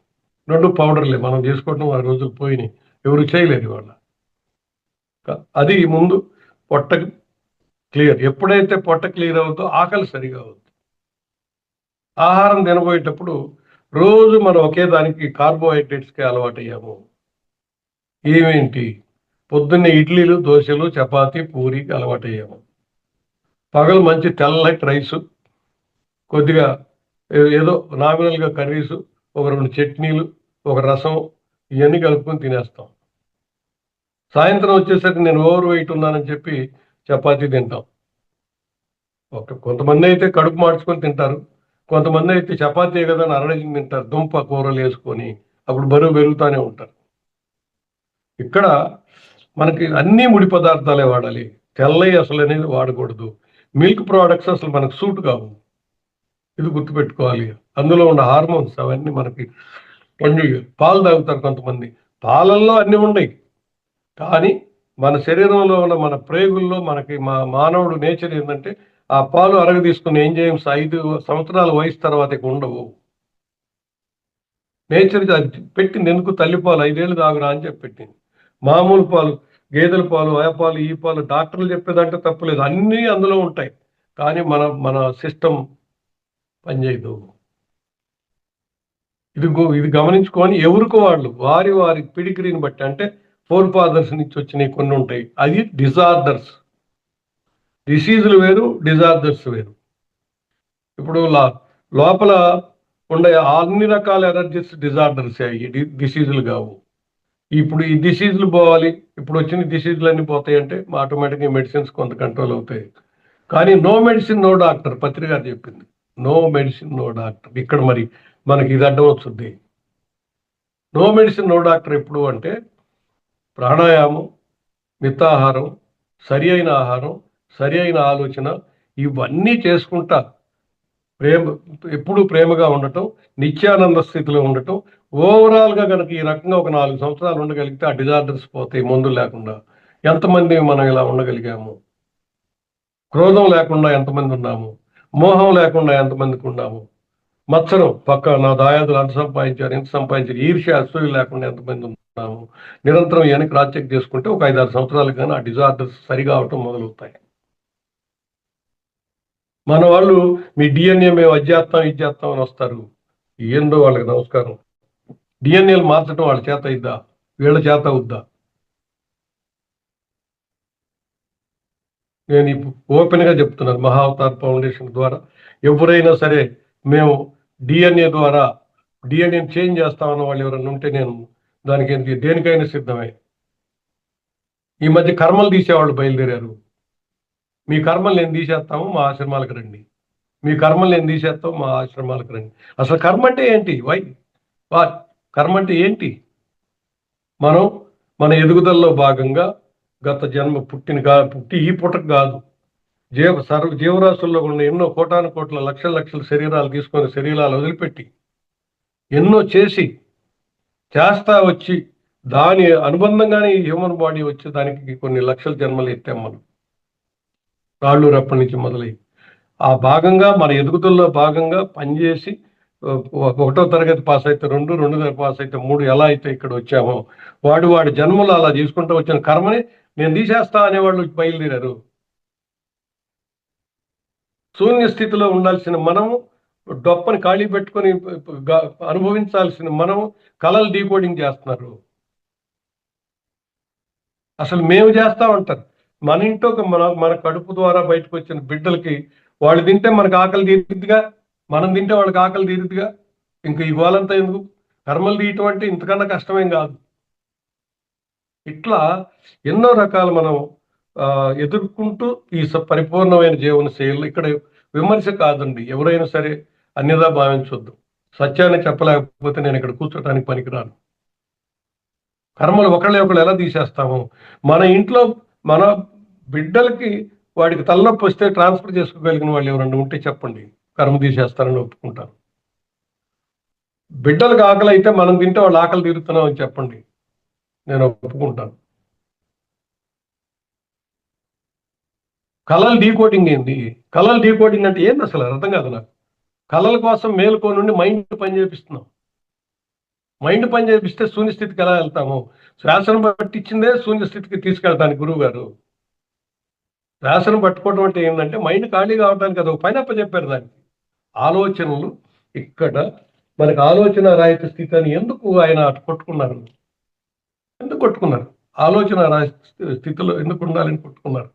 2 పౌడర్‌లే. మనం చేసుకోవటం ఆ రోజులు పోయినాయి. ఎవరు చేయలేరు ఇవాళ. అది ముందు పొట్టకి క్లియర్. ఎప్పుడైతే పొట్ట క్లియర్ అవుద్దో ఆకలి సరిగా అవుద్ది. ఆహారం తినబోయేటప్పుడు రోజు మనం ఒకే దానికి కార్బోహైడ్రేట్స్‌కి అలవాటయ్యాము. ఏమేంటి? పొద్దున్నే ఇడ్లీలు, దోసలు, చపాతీ, పూరికి అలవాటయ్యాము. పగలు మంచి తెల్లటి రైసు, కొద్దిగా ఏదో నామినల్‌గా కర్రీసు, ఒక 2 చట్నీలు, ఒక రసం ఇయన్నీ కలుపుకొని తినేస్తాం. సాయంత్రం వచ్చేసరికి నేను ఓవర్ వెయిట్ ఉన్నానని చెప్పి చపాతీ తింటాం. కొంతమందైతే కడుపు మార్చుకొని తింటారు. కొంతమందైతే చపాతీయే కదా అని అరడజన్ తింటారు. దుంప కూరలేసుకొని. అప్పుడు బరువు పెరుగుతానే ఉంటారు. ఇక్కడ మనకి అన్నీ ముడి పదార్థాలే వాడాలి. తెల్లయి అసలనేది వాడకూడదు. మిల్క్ ప్రొడక్ట్స్ అసలు మనకు సూట్ కావు. ఇది గుర్తుపెట్టుకోవాలి. అందులో ఉన్న హార్మోన్స్ అవన్నీ మనకి పనిచేయవు. పాలు తాగుతారు కొంతమంది. పాలల్లో అన్నీ ఉన్నాయి. కానీ మన శరీరంలో ఉన్న మన ప్రేగుల్లో మనకి మానవుడు నేచర్ ఏందంటే, ఆ పాలు అరగదీసుకుని ఎంజైమ్స్ 5 సంవత్సరాల వయసు తర్వాత ఇక ఉండవు. నేచర్ అది పెట్టింది ఎందుకు తల్లిపాలు 5 ఏళ్ళు తాగురా అని చెప్పి పెట్టింది. మామూలు పాలు, గేదెల పాలు, ఆ పాలు, ఈ పాలు డాక్టర్లు చెప్పేదంటే తప్పులేదు. అన్నీ అందులో ఉంటాయి. కానీ మన సిస్టమ్ పనిచేయదు. ఇది గమనించుకొని ఎవరికి వాళ్ళు వారి పిడిగ్రీని బట్టి అంటే ఫోర్ ఫాదర్స్ నుంచి వచ్చినవి కొన్ని ఉంటాయి. అది డిజార్డర్స్. డిసీజులు వేరు, డిజార్డర్స్ వేరు. ఇప్పుడు లోపల ఉండే అన్ని రకాల ఎనర్జీస్ డిజార్డర్స్ అయ్యి డిసీజులు కావు. ఇప్పుడు ఈ డిసీజులు పోవాలి, ఇప్పుడు వచ్చిన డిసీజులు అన్ని పోతాయి అంటే ఆటోమేటిక్గా మెడిసిన్స్ కొంత కంట్రోల్ అవుతాయి. కానీ no medicine no doctor Patri గారు చెప్పింది. No medicine no doctor. ఇక్కడ మరి మనకి ఇది అడ్డం వస్తుంది. నో మెడిసిన్ నో డాక్టర్ ఎప్పుడు అంటే ప్రాణాయామం, మితాహారం, సరి అయిన ఆహారం, సరి అయిన ఆలోచన, ఇవన్నీ చేసుకుంటా ఎప్పుడు ప్రేమగా ఉండటం, నిత్యానంద స్థితిలో ఉండటం, ఓవరాల్గా కనుక ఈ రకంగా ఒక 4 సంవత్సరాలు ఉండగలిగితే ఆ డిజార్డర్స్ పోతాయి మందులు లేకుండా. ఎంతమంది మనం ఇలా ఉండగలిగాము? క్రోధం లేకుండా ఎంతమంది ఉన్నాము? మోహం లేకుండా ఎంతమందికి ఉన్నాము? మత్సరం పక్క నా దాయాదులు అంత సంపాదించారు ఎంత సంపాదించారు, ఈర్ష్య అసూయ లేకుండా ఎంతమంది ఉన్నాము? నిరంతరం ఇవన్నీ క్రాస్ చెక్ చేసుకుంటే ఒక 5-6 సంవత్సరాలకు కానీ ఆ డిజార్డర్స్ సరిగా అవటం మొదలవుతాయి. మన వాళ్ళు మీ డిఎన్ఏ మేము అధ్యాత్తం ఇచ్చేస్తాం అని వస్తారు. ఏందో వాళ్ళకి నమస్కారం. డిఎన్ఏలు మార్చడం వాళ్ళ చేత ఇద్దా, వీళ్ళ చేత అవుద్దా? నేను ఓపెన్గా చెప్తున్నాను, మహావతార్ ఫౌండేషన్ ద్వారా ఎవరైనా సరే మేము డిఎన్ఏ ద్వారా డిఎన్ఏని చేంజ్ చేస్తామన్న వాళ్ళు ఎవరైనా ఉంటే నేను దానికి దేనికైనా సిద్ధమే. ఈ మధ్య కర్మలు తీసేవాళ్ళు బయలుదేరారు. మీ కర్మలు నేను తీసేస్తాము, మా ఆశ్రమాలకు రండి. మీ కర్మలు నేను తీసేస్తాం, మా ఆశ్రమాలకు రండి. అసలు కర్మ అంటే ఏంటి? కర్మ అంటే ఏంటి? మనం మన ఎదుగుదలలో భాగంగా గత జన్మ పుట్టి ఈ పుట్టకు కాదు, జీవరాశుల్లో ఉన్న ఎన్నో కోటాను కోట్ల లక్షల శరీరాలు తీసుకొని శరీరాలు వదిలిపెట్టి ఎన్నో చేస్తా వచ్చి దాని అనుబంధంగానే ఈ హ్యూమన్ బాడీ వచ్చి దానికి కొన్ని లక్షల జన్మలు ఎత్తాం మనం, రాళ్ళు రప్పటి నుంచి మొదలై. ఆ భాగంగా మన ఎదుగుదలలో భాగంగా పనిచేసి 1వ తరగతి పాస్ అయితే 2, 2 తరగతి పాస్ అయితే 3 ఎలా అయితే ఇక్కడ వచ్చామో వాడి జన్మలు అలా తీసుకుంటూ వచ్చిన కర్మని నేను తీసేస్తా అనేవాళ్ళు బయలుదేరారు. శూన్య స్థితిలో ఉండాల్సిన మనము, డొప్పని ఖాళీ పెట్టుకొని అనుభవించాల్సిన మనము కళలు డీకోడింగ్ చేస్తున్నారు. అసలు మేము చేస్తా ఉంటారు. మన ఇంట్లో మన కడుపు ద్వారా బయటకు వచ్చిన బిడ్డలకి వాళ్ళు తింటే మనకు ఆకలి తీరుద్దిగా, మనం తింటే వాళ్ళకి ఆకలి తీరుద్దిగా. ఇంకా ఈ గోలంతా ఎందుకు? కర్మలు తీయటం అంటే ఇంతకన్నా కష్టమేం కాదు. ఇట్లా ఎన్నో రకాలు మనం ఎదుర్కొంటూ ఈ పరిపూర్ణమైన జీవన శైలి. ఇక్కడ విమర్శ కాదండి, ఎవరైనా సరే అన్యదా భావించొద్దు. సత్యాన్ని చెప్పలేకపోతే నేను ఇక్కడ కూర్చోటానికి పనికిరాను. కర్మలు ఒకళ్ళు ఎలా తీసేస్తాము? మన ఇంట్లో మన బిడ్డలకి వాడికి తలనొప్పి వస్తే ట్రాన్స్ఫర్ చేసుకోగలిగిన వాళ్ళు ఎవరన్నా ఉంటే చెప్పండి, కర్మ తీసేస్తారని ఒప్పుకుంటాను. బిడ్డలకు ఆకలి అయితే మనం తింటే వాళ్ళు ఆకలి తీరుతున్నాం అని చెప్పండి, నేను ఒప్పుకుంటాను. కళలు డీకోడింగ్ ఏంది? కళలు డీకోడింగ్ అంటే ఏంది అసలు అర్థం కాదు నాకు. కళల కోసం మేలుకో నుండి మైండ్ పని చేపిస్తున్నాం. మైండ్ పని చేపిస్తే శూన్యస్థితికి ఎలా వెళ్తాము? శ్వాసను పట్టించిందే శూన్యస్థితికి తీసుకెళ్తాను గురువు గారు. శ్వాసను పట్టుకోవడం అంటే ఏంటంటే మైండ్ ఖాళీ కావడానికి అది ఒక పని చెప్పారు. దానికి ఆలోచనలు ఇక్కడ మనకు ఆలోచన రాహిత స్థితి అని ఎందుకు ఆయన కొట్టుకున్నారు? ఎందుకు కొట్టుకున్నారు? ఆలోచన రాహిత స్థితిలో ఎందుకు ఉండాలని కొట్టుకున్నారు?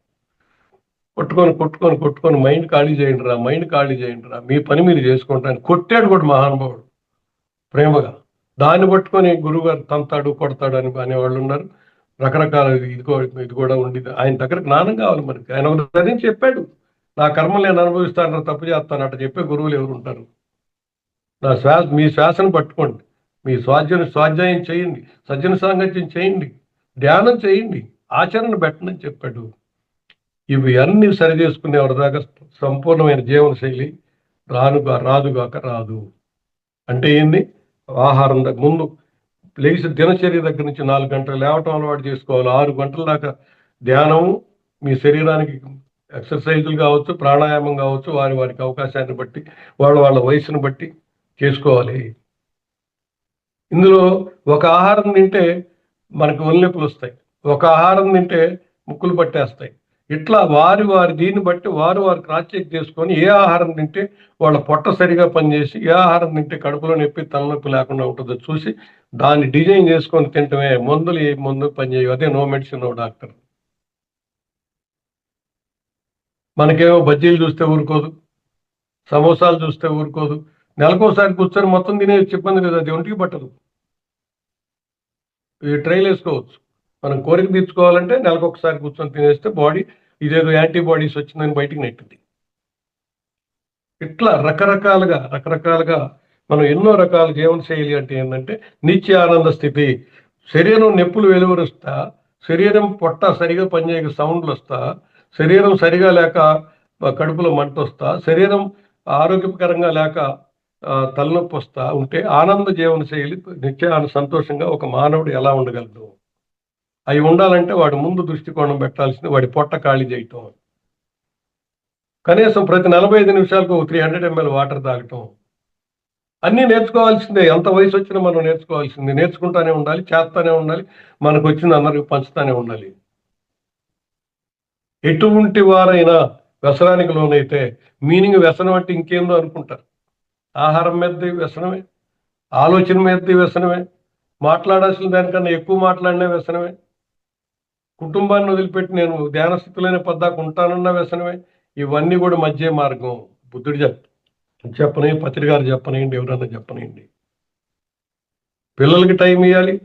కొట్టుకొని మైండ్ ఖాళీ చేయండి రా, మీ పని మీరు చేసుకుంటాను కొట్టాడు కూడా మహానుభావుడు ప్రేమగా. దాన్ని పట్టుకొని గురువుగారు తంతాడు కొడతాడు అనేవాళ్ళు ఉన్నారు. రకరకాల ఇది కూడా ఉండేది. ఆయన దగ్గర జ్ఞానం కావాలి మనకి. ఆయన ఒక చెప్పాడు, నా కర్మలు నేను అనుభవిస్తాను, తప్పు చేస్తాను అట్లా చెప్పే గురువులు ఎవరు ఉంటారు? మీ శ్వాసను పట్టుకోండి, మీ స్వాధ్యాయం చేయండి, సజ్జన సాంగత్యం చేయండి, ధ్యానం చేయండి, ఆచరణ పెట్టండి అని చెప్పాడు. ఇవి అన్ని సరి చేసుకునేవారి దాకా సంపూర్ణమైన జీవన శైలి రాదుగాక రాదు. అంటే ఏంది? ఆహారం ముందు లేచి దినచర్య దగ్గర నుంచి 4 గంటలు లేవటం అలవాటు చేసుకోవాలి. 6 గంటల దాకా ధ్యానము, మీ శరీరానికి ఎక్సర్సైజులు కావచ్చు, ప్రాణాయామం కావచ్చు, వారికి అవకాశాన్ని బట్టి వాళ్ళ వయసును బట్టి చేసుకోవాలి. ఇందులో ఒక ఆహారం తింటే మనకు ఒళ్ళెప్పులు వస్తాయి, ఒక ఆహారం తింటే ముక్కులు పట్టేస్తాయి. ఇట్లా వారి దీన్ని బట్టి వారు క్రాస్ చెక్ చేసుకొని ఏ ఆహారం తింటే వాళ్ళ పొట్ట సరిగా పనిచేసి, ఏ ఆహారం తింటే కడుపులో నొప్పి తలనొప్పి లేకుండా ఉంటుందో చూసి దాన్ని డిజైన్ చేసుకొని తింటమే. ఏ మందు పనిచేయవు. అదే నో మెడిసిన్ నో డాక్టర్. మనకేమో బజ్జీలు చూస్తే ఊరుకోదు, సమోసాలు చూస్తే ఊరుకోదు. నెలకోసారి కూర్చొని మొత్తం తినే ఇబ్బంది లేదు, అది ఒంటికి పట్టదు. ఈ ట్రైల్ వేసుకోవచ్చు. మనం కోరిక తీర్చుకోవాలంటే నెలకొకసారి కూర్చొని తినేస్తే బాడీ ఇదేదో యాంటీబాడీస్ వచ్చిందని బయటికి నెట్టింది. ఇట్లా రకరకాలుగా మనం ఎన్నో రకాల జీవన శైలి అంటే ఏంటంటే నిత్య ఆనంద స్థితి. శరీరం నొప్పులు వెలువరుస్తా, శరీరం పొట్ట సరిగా పనిచేయక సౌండ్లు వస్తా, శరీరం సరిగా లేక కడుపులో మంట వస్తా, శరీరం ఆరోగ్యకరంగా లేక తలనొప్పి వస్తా ఉంటే ఆనంద జీవన శైలి నిత్య సంతోషంగా ఒక మానవుడు ఎలా ఉండగలడు? అవి ఉండాలంటే వాడి ముందు దృష్టికోణం పెట్టాల్సింది వాడి పొట్ట ఖాళీ చేయటం. కనీసం ప్రతి 45 నిమిషాలకు 300 ml వాటర్ తాగటం. అన్నీ నేర్చుకోవాల్సిందే. ఎంత వయసు వచ్చినా మనం నేర్చుకోవాల్సిందే. నేర్చుకుంటానే ఉండాలి, చేస్తానే ఉండాలి, మనకు వచ్చింది అందరికి పంచుతానే ఉండాలి. ఎటువంటి వారైనా వ్యసనానికి లోనైతే మీనింగ్ వ్యసనం అంటే ఇంకేందో అనుకుంటారు. ఆహారం మీదది వ్యసనమే, ఆలోచన మీదది వ్యసనమే, మాట్లాడాల్సిన దానికన్నా ఎక్కువ మాట్లాడినా వ్యసనమే, కుటుంబాన్ని వదిలిపెట్టి నేను ధ్యాన స్థితిలోనే పద్దాకు ఉంటానన్న వ్యసనమే. ఇవన్నీ కూడా మధ్య మార్గం. బుద్ధుడు చెప్పని, పత్రి గారు చెప్పనియండి, ఎవరన్నా చెప్పనియండి. పిల్లలకి టైం ఇవ్వాలి,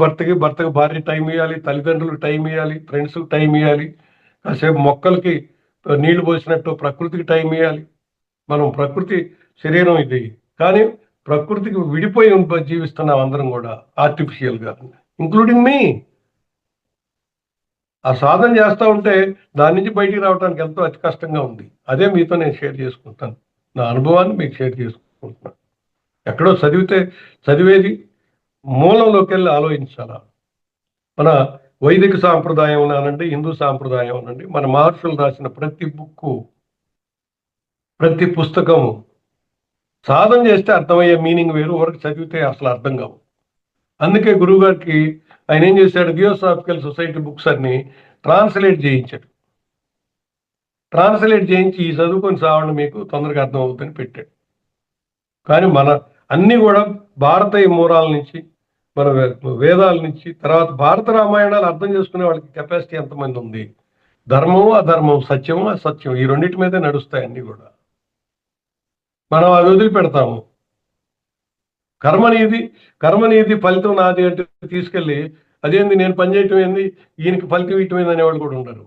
భర్తకి భార్య టైం ఇవ్వాలి, తల్లిదండ్రులకు టైం ఇవ్వాలి, ఫ్రెండ్స్కి టైం ఇవ్వాలి, కాసేపు మొక్కలకి నీళ్లు పోసినట్టు ప్రకృతికి టైం ఇవ్వాలి. మనం ప్రకృతి శరీరం ఇది, కానీ ప్రకృతికి విడిపోయి జీవిస్తున్నాం అందరం కూడా ఆర్టిఫిషియల్గా, ఇంక్లూడింగ్ మీ. ఆ సాధన చేస్తూ ఉంటే దాని నుంచి బయటికి రావడానికి ఎంతో అతి కష్టంగా ఉంది. అదే మీతో నేను షేర్ చేసుకుంటాను, నా అనుభవాన్ని మీకు షేర్ చేసుకుంటున్నాను. ఎక్కడో చదివేది మూలంలోకి వెళ్ళి ఆలోచించాలా. మన వైదిక సాంప్రదాయం అనండి, హిందూ సాంప్రదాయం అనండి, మన మహర్షులు రాసిన ప్రతి బుక్కు, ప్రతి పుస్తకము సాధన చేస్తే అర్థమయ్యే మీనింగ్ వేరు, వరకు చదివితే అసలు అర్థం కావు. అందుకే గురువు గారికి ఆయన ఏం చేశాడు, థియోసాఫికల్ సొసైటీ బుక్స్ అన్ని ట్రాన్స్లేట్ చేయించాడు. ట్రాన్స్లేట్ చేయించి ఈ చదువుకొని సావండి మీకు తొందరగా అర్థం అవుతుందని పెట్టాడు. కానీ మన అన్నీ కూడా భారతీయ మూలాల నుంచి, మన వేదాల నుంచి, తర్వాత భారత రామాయణాలు అర్థం చేసుకునే వాళ్ళకి కెపాసిటీ ఎంతమంది ఉంది? ధర్మము అధర్మం, సత్యము అసత్యం, ఈ రెండింటి మీదే నడుస్తాయి అన్నీ కూడా. మనం అది వదిలిపెడతాము. కర్మనీది ఫలితం నాది అంటే తీసుకెళ్ళి అదేంది నేను పనిచేయటం ఏంది, ఈయనకి ఫలితం ఇయటం ఏంది అనేవాళ్ళు కూడా ఉండరు.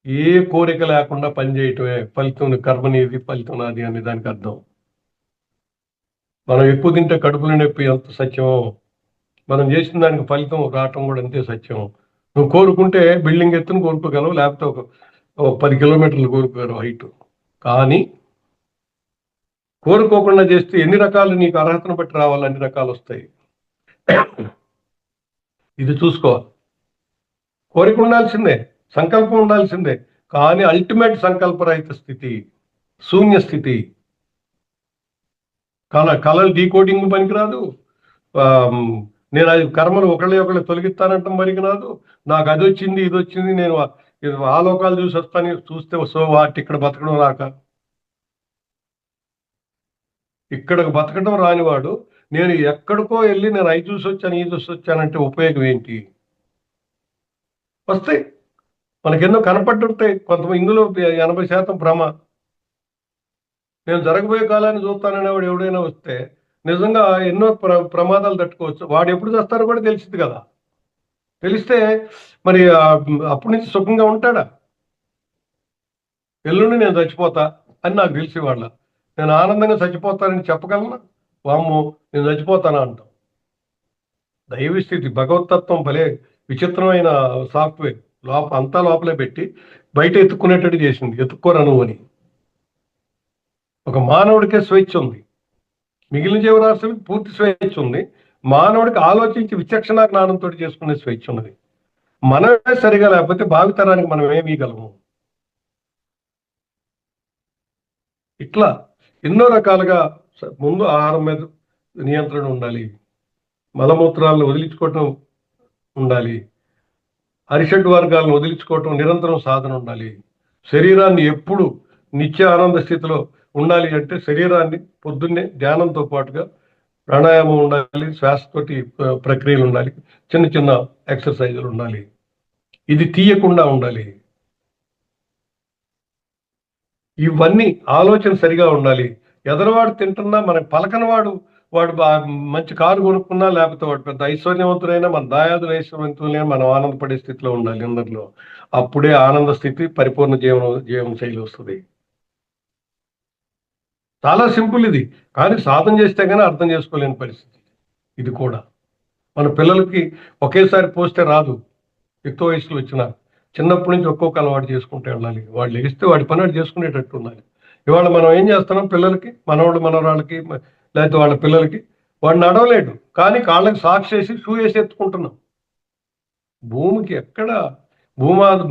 ఏ కోరిక లేకుండా పనిచేయటమే ఫలితం, కర్మనీది ఫలితం నాది అనే దానికి అర్థం. మనం ఎక్కువ తింటే కడుపులో నొప్పి ఎంత సత్యమో, మనం చేసిన దానికి ఫలితం రావటం కూడా అంతే సత్యం. నువ్వు కోరుకుంటే బిల్డింగ్ ఎత్తును కోరుకోగలవు, లేకపోతే ఒక 10 కిలోమీటర్లు కోరుకోగలవు హైట్. కానీ కోరుకోకుండా చేస్తే ఎన్ని రకాలు నీకు అర్హతను బట్టి రావాలి, అన్ని రకాలు వస్తాయి. ఇది చూసుకోవాలి. కోరిక ఉండాల్సిందే, సంకల్పం ఉండాల్సిందే, కానీ అల్టిమేట్ సంకల్పరహిత స్థితి, శూన్య స్థితి. కళలు డీకోడింగ్ పనికిరాదు. నేను అది కర్మలు ఒకళ్ళు తొలగిస్తానంటాం పనికిరాదు. నాకు అది వచ్చింది ఇది వచ్చింది, నేను ఆ లోకాలు చూసి వస్తాను చూస్తే సో వాటి ఇక్కడ బతకడం రాక, ఇక్కడికి బతకడం రానివాడు నేను ఎక్కడికో వెళ్ళి నేను అవి చూసి వచ్చాను ఈ చూసి వచ్చానంటే ఉపయోగం ఏంటి? వస్తాయి, మనకెన్నో కనపడుతుంటాయి. కొంతమంది ఇందులో 80% భ్రమ. నేను జరగబోయే కాలాన్ని చూస్తాననేవాడు ఎవడైనా వస్తే నిజంగా ఎన్నో ప్రమాదాలు తట్టుకోవచ్చు. వాడు ఎప్పుడు చేస్తారో కూడా తెలిసింది కదా. తెలిస్తే మరి అప్పటి నుంచి సుఖంగా ఉంటాడా? ఎల్లుండి నేను చచ్చిపోతా అని నాకు తెలిసి వాళ్ళ నేను ఆనందంగా చచ్చిపోతానని చెప్పగలనా? వామ్మో నేను చచ్చిపోతానా అంటాం. దైవస్థితి, భగవతత్వం భలే విచిత్రమైన సాఫ్ట్వేర్. అంతా లోపలే పెట్టి బయట ఎత్తుక్కునేటట్టు చేసింది. ఎత్తుక్కోరా నువ్వు అని. ఒక మానవుడికే స్వేచ్ఛ ఉంది, మిగిలిన జీవరాశులకు పూర్తి స్వేచ్ఛ ఉంది. మానవుడికి ఆలోచించి విచక్షణ జ్ఞానంతో చేసుకునే స్వేచ్ఛ ఉన్నది. మనమే సరిగా లేకపోతే భావితరానికి మనం ఏమి ఇవ్వగలము? ఇట్లా ఎన్నో రకాలుగా ముందు ఆహారం మీద నియంత్రణ ఉండాలి, మలమూత్రాలను వదిలించుకోవటం ఉండాలి, అరిషడ్ వర్గాలను వదిలించుకోవటం నిరంతరం సాధన ఉండాలి. శరీరాన్ని ఎప్పుడు నిత్య ఆనంద స్థితిలో ఉండాలి అంటే శరీరాన్ని పొద్దున్నే ధ్యానంతో పాటుగా ప్రాణాయామం ఉండాలి, శ్వాసతోటి ప్రక్రియలు ఉండాలి, చిన్న చిన్న ఎక్సర్సైజులు ఉండాలి. ఇది తీయకుండా ఉండాలి. ఇవన్నీ ఆలోచన సరిగా ఉండాలి. ఎదరవాడు తింటున్నా మనం పలకనవాడు వాడు మంచి కారు కొనుక్కున్నా, లేకపోతే వాడు పెద్ద ఐశ్వర్యవంతుడైనా, మన దాయాదులు ఐశ్వర్యవంతులైనా మనం ఆనందపడే స్థితిలో ఉండాలి అందరిలో. అప్పుడే ఆనంద స్థితి, పరిపూర్ణ జీవన శైలి వస్తుంది. చాలా సింపుల్ ఇది. కానీ సాధన చేస్తే గానీ అర్థం చేసుకోలేని పరిస్థితి ఇది కూడా. మన పిల్లలకి ఒకేసారి పోస్తే రాదు. యుక్త వయసులో వచ్చిన చిన్నప్పటి నుంచి ఒక్కొక్క అలవాటు చేసుకుంటూ వెళ్ళాలి. వాళ్ళు లెగిస్తే వాడి పని వాడు చేసుకునేటట్టు ఉండాలి. ఇవాళ మనం ఏం చేస్తున్నాం, పిల్లలకి మనవాళ్ళు మనవరాళ్ళకి లేకపోతే వాళ్ళ పిల్లలకి వాడు నడవలేడు, కానీ కాళ్ళకి సాక్స్ వేసి షూ వేసి ఎత్తుకుంటున్నాం. భూమికి ఎక్కడ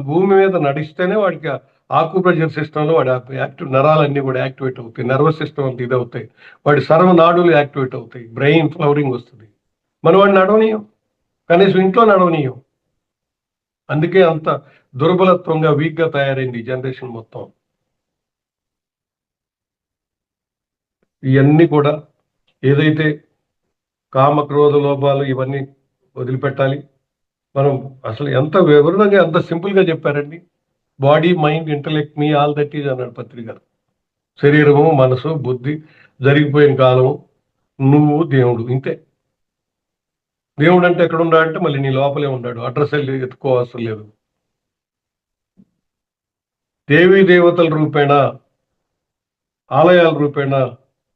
భూమి మీద నడిస్తేనే వాడికి ఆక్యుప్రెషర్ సిస్టంలో వాడి యాక్టివ్ నరాలన్నీ కూడా యాక్టివేట్ అవుతాయి, నర్వస్ సిస్టమ్ అంతా ఇదవుతాయి, వాడి సర్వనాడులు యాక్టివేట్ అవుతాయి, బ్రెయిన్ ఫ్లవరింగ్ వస్తుంది. మనం వాడిని నడవనీయం, కనీసం ఇంట్లో నడవనీయం. అందుకే అంత దుర్బలత్వంగా వీక్గా తయారైంది ఈ జనరేషన్ మొత్తం. ఇవన్నీ కూడా ఏదైతే కామ క్రోధ లోపాలు ఇవన్నీ వదిలిపెట్టాలి. మనం అసలు ఎంత వివరణగా ఎంత సింపుల్గా చెప్పారండి. Body mind intellect me all that is అన్నాడు పత్రిక. శరీరము మనసు బుద్ధి జరిగిపోయిన కాలము నువ్వు దేవుడు, ఇంతే. దేవుడు అంటే ఎక్కడ ఉన్నాడంటే మళ్ళీ నీ లోపలే ఉన్నాడు, అడ్రస్ ఎత్తుకోవాల్సిన లేదు. దేవీ దేవతల రూపేణ ఆలయాల రూపేణ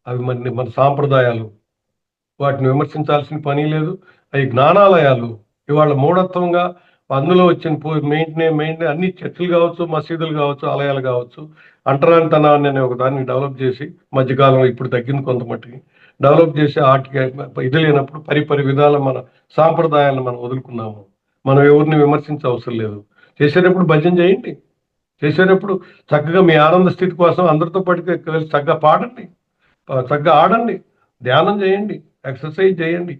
అవి మన సాంప్రదాయాలు, వాటిని విమర్శించాల్సిన పని లేదు. అవి జ్ఞానాలయాలు. ఇవాళ మూఢత్వంగా అందులో వచ్చిన మెయింటైన్ అన్ని చర్చిలు కావచ్చు, మసీదులు కావచ్చు, ఆలయాలు కావచ్చు, అంటరానితనాన్ని అనే ఒక దాన్ని డెవలప్ చేసి మధ్యకాలంలో ఇప్పుడు తగ్గింది కొంత మట్టికి డెవలప్ చేసి వాటికి ఇది లేనప్పుడు పరిపరి విధాల మన సాంప్రదాయాలను మనం వదులుకున్నాము. మనం ఎవరిని విమర్శించే అవసరం లేదు. చేసేటప్పుడు భజన చేయండి, చేసేటప్పుడు చక్కగా మీ ఆనంద స్థితి కోసం అందరితో పాటు కలిసి చక్కగా పాడండి, చక్కగా ఆడండి, ధ్యానం చేయండి, ఎక్సర్సైజ్ చేయండి,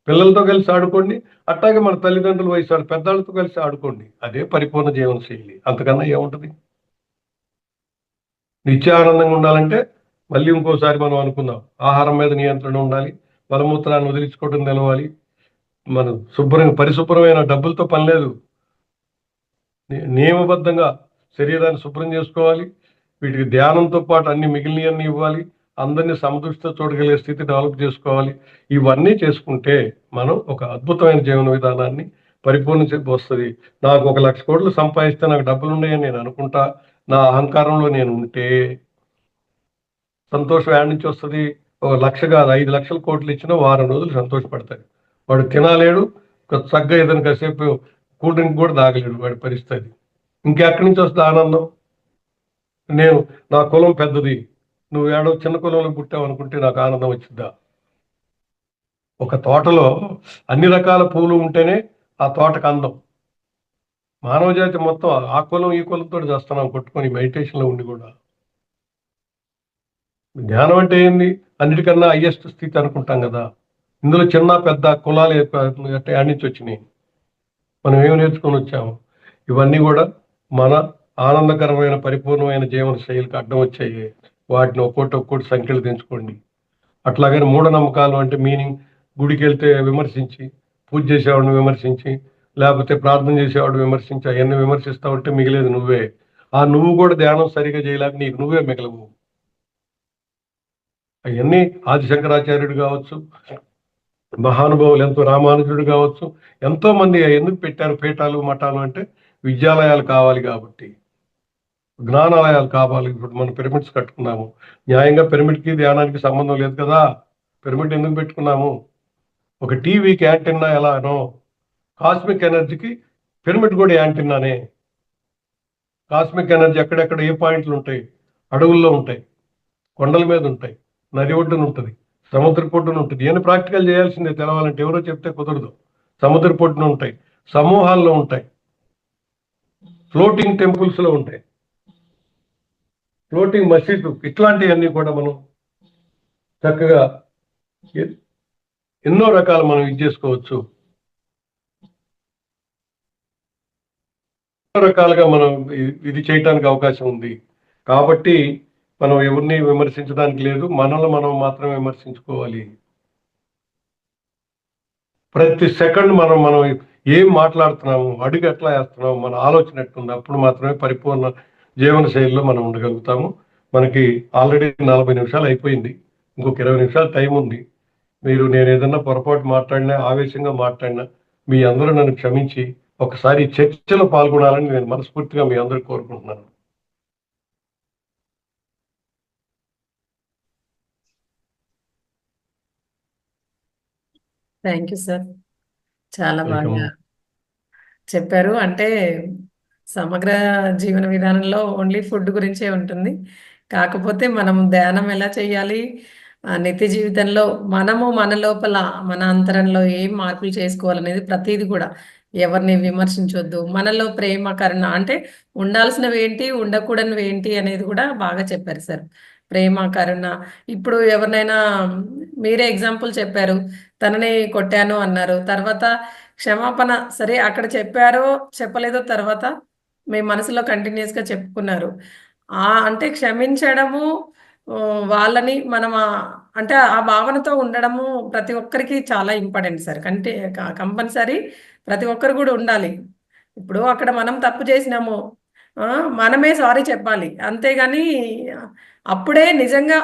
పిల్లలతో కలిసి ఆడుకోండి. అట్లాగే మన తల్లిదండ్రుల వయసు పెద్దవాళ్ళతో కలిసి ఆడుకోండి. అదే పరిపూర్ణ జీవన శైలి. అంతకన్నా ఏముంటుంది? నిత్యానందంగా ఉండాలంటే మళ్ళీ ఇంకోసారి మనం అనుకుందాం, ఆహారం మీద నియంత్రణ ఉండాలి, మలమూత్రాన్ని వదిలించుకోవడం తెలవాలి, మనం పరిశుభ్రమైన డబ్బులతో పని లేదు, నియమబద్ధంగా శరీరాన్ని శుభ్రం చేసుకోవాలి, వీటికి ధ్యానంతో పాటు అన్ని మిగిలినవన్నీ ఇవ్వాలి, అందరినీ సమదృష్టితో చూడగలిగే స్థితి డెవలప్ చేసుకోవాలి. ఇవన్నీ చేసుకుంటే మనం ఒక అద్భుతమైన జీవన విధానాన్ని పరిపూర్ణ వస్తుంది. నాకు 1,00,000 కోట్లు సంపాదిస్తే నాకు డబ్బులు ఉన్నాయని నేను అనుకుంటా, నా అహంకారంలో నేను ఉంటే సంతోషం ఏడ నుంచి వస్తుంది? 1,00,000 కాదు, 5,00,000 కోట్లు ఇచ్చినా వారం రోజులు సంతోషపడతాడు. వాడు తినాలేడు, చక్కగా ఏదైనా కాసేపు కూల్ డ్రింక్ కూడా తాగలేడు, వాడి పరిస్థితి. ఇంకెక్కడి నుంచి వస్తుంది ఆనందం? నా కులం పెద్దది, నువ్వు ఏడో చిన్న కులంలో పుట్టావు అనుకుంటే నాకు ఆనందం వచ్చిద్దా? ఒక తోటలో అన్ని రకాల పూలు ఉంటేనే ఆ తోటకు అందం. మానవ జాతి మొత్తం ఆ కులం ఈ కులంతో చేస్తున్నాం కొట్టుకొని మెడిటేషన్లో ఉండి కూడా. ధ్యానం అంటే ఏంది? అన్నిటికన్నా హయ్యెస్ట్ స్థితి అనుకుంటాం కదా. ఇందులో చిన్న పెద్ద కులాలు యాడ్ నుంచి వచ్చినాయి, మనం ఏమి నేర్చుకొని వచ్చాము? ఇవన్నీ కూడా మన ఆనందకరమైన పరిపూర్ణమైన జీవన శైలికి అడ్డం వచ్చాయి. వాటిని ఒక్కోటి సంఖ్యలు తెంచుకోండి. అట్లాగని మూఢనమ్మకాలు అంటే మీనింగ్ గుడికి వెళ్తే విమర్శించి, పూజ చేసేవాడిని విమర్శించి, లేకపోతే ప్రార్థన చేసేవాడు విమర్శించి, అవన్నీ విమర్శిస్తా ఉంటే మిగిలేదు నువ్వే. నువ్వు కూడా ధ్యానం సరిగా చేయలేక నీకు నువ్వే మిగలవు. అవన్నీ ఆదిశంకరాచార్యుడు కావచ్చు, మహానుభావులు ఎంతో రామానుజుడు కావచ్చు, ఎంతో మంది ఎందుకు పెట్టారు పీఠాలు మఠాలు అంటే విద్యాలయాలు కావాలి కాబట్టి, జ్ఞానాలయాలు కావాలి. ఇప్పుడు మనం పిరమిడ్స్ కట్టుకున్నాము, న్యాయంగా పిరమిడ్కి ధ్యానానికి సంబంధం లేదు కదా. పిరమిడ్ ఎందుకు పెట్టుకున్నాము? ఒక టీవీకి యాంటిన్నా ఎలానో కాస్మిక్ ఎనర్జీకి పిరమిడ్ కూడా యాంటిన్నానే. కాస్మిక్ ఎనర్జీ ఎక్కడెక్కడ ఏ పాయింట్లు ఉంటాయి? అడవుల్లో ఉంటాయి, కొండల మీద ఉంటాయి, నది ఒడ్డున ఉంటుంది, సముద్ర పొడ్డున ఉంటుంది. ఇవన్నీ ప్రాక్టికల్ చేయాల్సిందే. తెలవాలంటే ఎవరో చెప్తే కుదరదు. సముద్ర పొడ్డున ఉంటాయి, సమూహాల్లో ఉంటాయి, ఫ్లోటింగ్ టెంపుల్స్లో ఉంటాయి, ఫ్లోటింగ్ మసీదు, ఇట్లాంటివన్నీ కూడా మనం చక్కగా ఎన్నో రకాలు మనం ఇది చేసుకోవచ్చు. ఎన్నో రకాలుగా మనం ఇది చేయటానికి అవకాశం ఉంది. కాబట్టి మనం ఎవరిని విమర్శించడానికి లేదు, మనల్ని మనం మాత్రమే విమర్శించుకోవాలి. ప్రతి సెకండ్ మనం ఏం మాట్లాడుతున్నాము, అడుగు ఎట్లా వేస్తున్నాము, మన ఆలోచన ఎట్లుంది, అప్పుడు మాత్రమే పరిపూర్ణ జీవన శైలిలో మనం ఉండగలుగుతాము. మనకి ఆల్రెడీ 40 నిమిషాలు అయిపోయింది. ఇంకొక 20 నిమిషాలు టైం ఉంది. నేను ఏదన్నా పొరపాటు మాట్లాడినా, ఆవేశంగా మాట్లాడినా మీ అందరూ నన్ను క్షమించి ఒకసారి ఈ చర్చలో పాల్గొనాలని నేను మనస్ఫూర్తిగా మీ అందరూ కోరుకుంటున్నాను. Thank you sir. చాలా వెల్కమ్. బాగా చెప్పారు. అంటే సమగ్ర జీవన విధానంలో ఓన్లీ ఫుడ్ గురించే ఉంటుంది. కాకపోతే మనం ధ్యానం ఎలా చేయాలి, నిత్య జీవితంలో మనము మన లోపల మన అంతరంలో ఏం మార్పులు చేసుకోవాలనేది ప్రతిదీ కూడా ఎవరిని విమర్శించొద్దు. మనలో ప్రేమ, కరుణ అంటే ఉండాల్సినవి ఏంటి, ఉండకూడనివి ఏంటి అనేది కూడా బాగా చెప్పారు సార్. ప్రేమ, కరుణ ఇప్పుడు ఎవరినైనా మీరే ఎగ్జాంపుల్ చెప్పారు. తనని కొట్టాను అన్నారు. తర్వాత క్షమాపణ సరే అక్కడ చెప్పారో చెప్పలేదో తర్వాత మీ మనసులో కంటిన్యూస్‌గా చెప్పుకున్నారు. అంటే క్షమించడము వాళ్ళని మనం అంటే ఆ భావనతో ఉండడము ప్రతి ఒక్కరికి చాలా ఇంపార్టెంట్ సార్. కంపల్సరీ ప్రతి ఒక్కరు గూడా ఉండాలి. ఇప్పుడు అక్కడ మనం తప్పు చేసినాము. మనమే సారీ చెప్పాలి. అంతేగాని అప్పుడే నిజంగా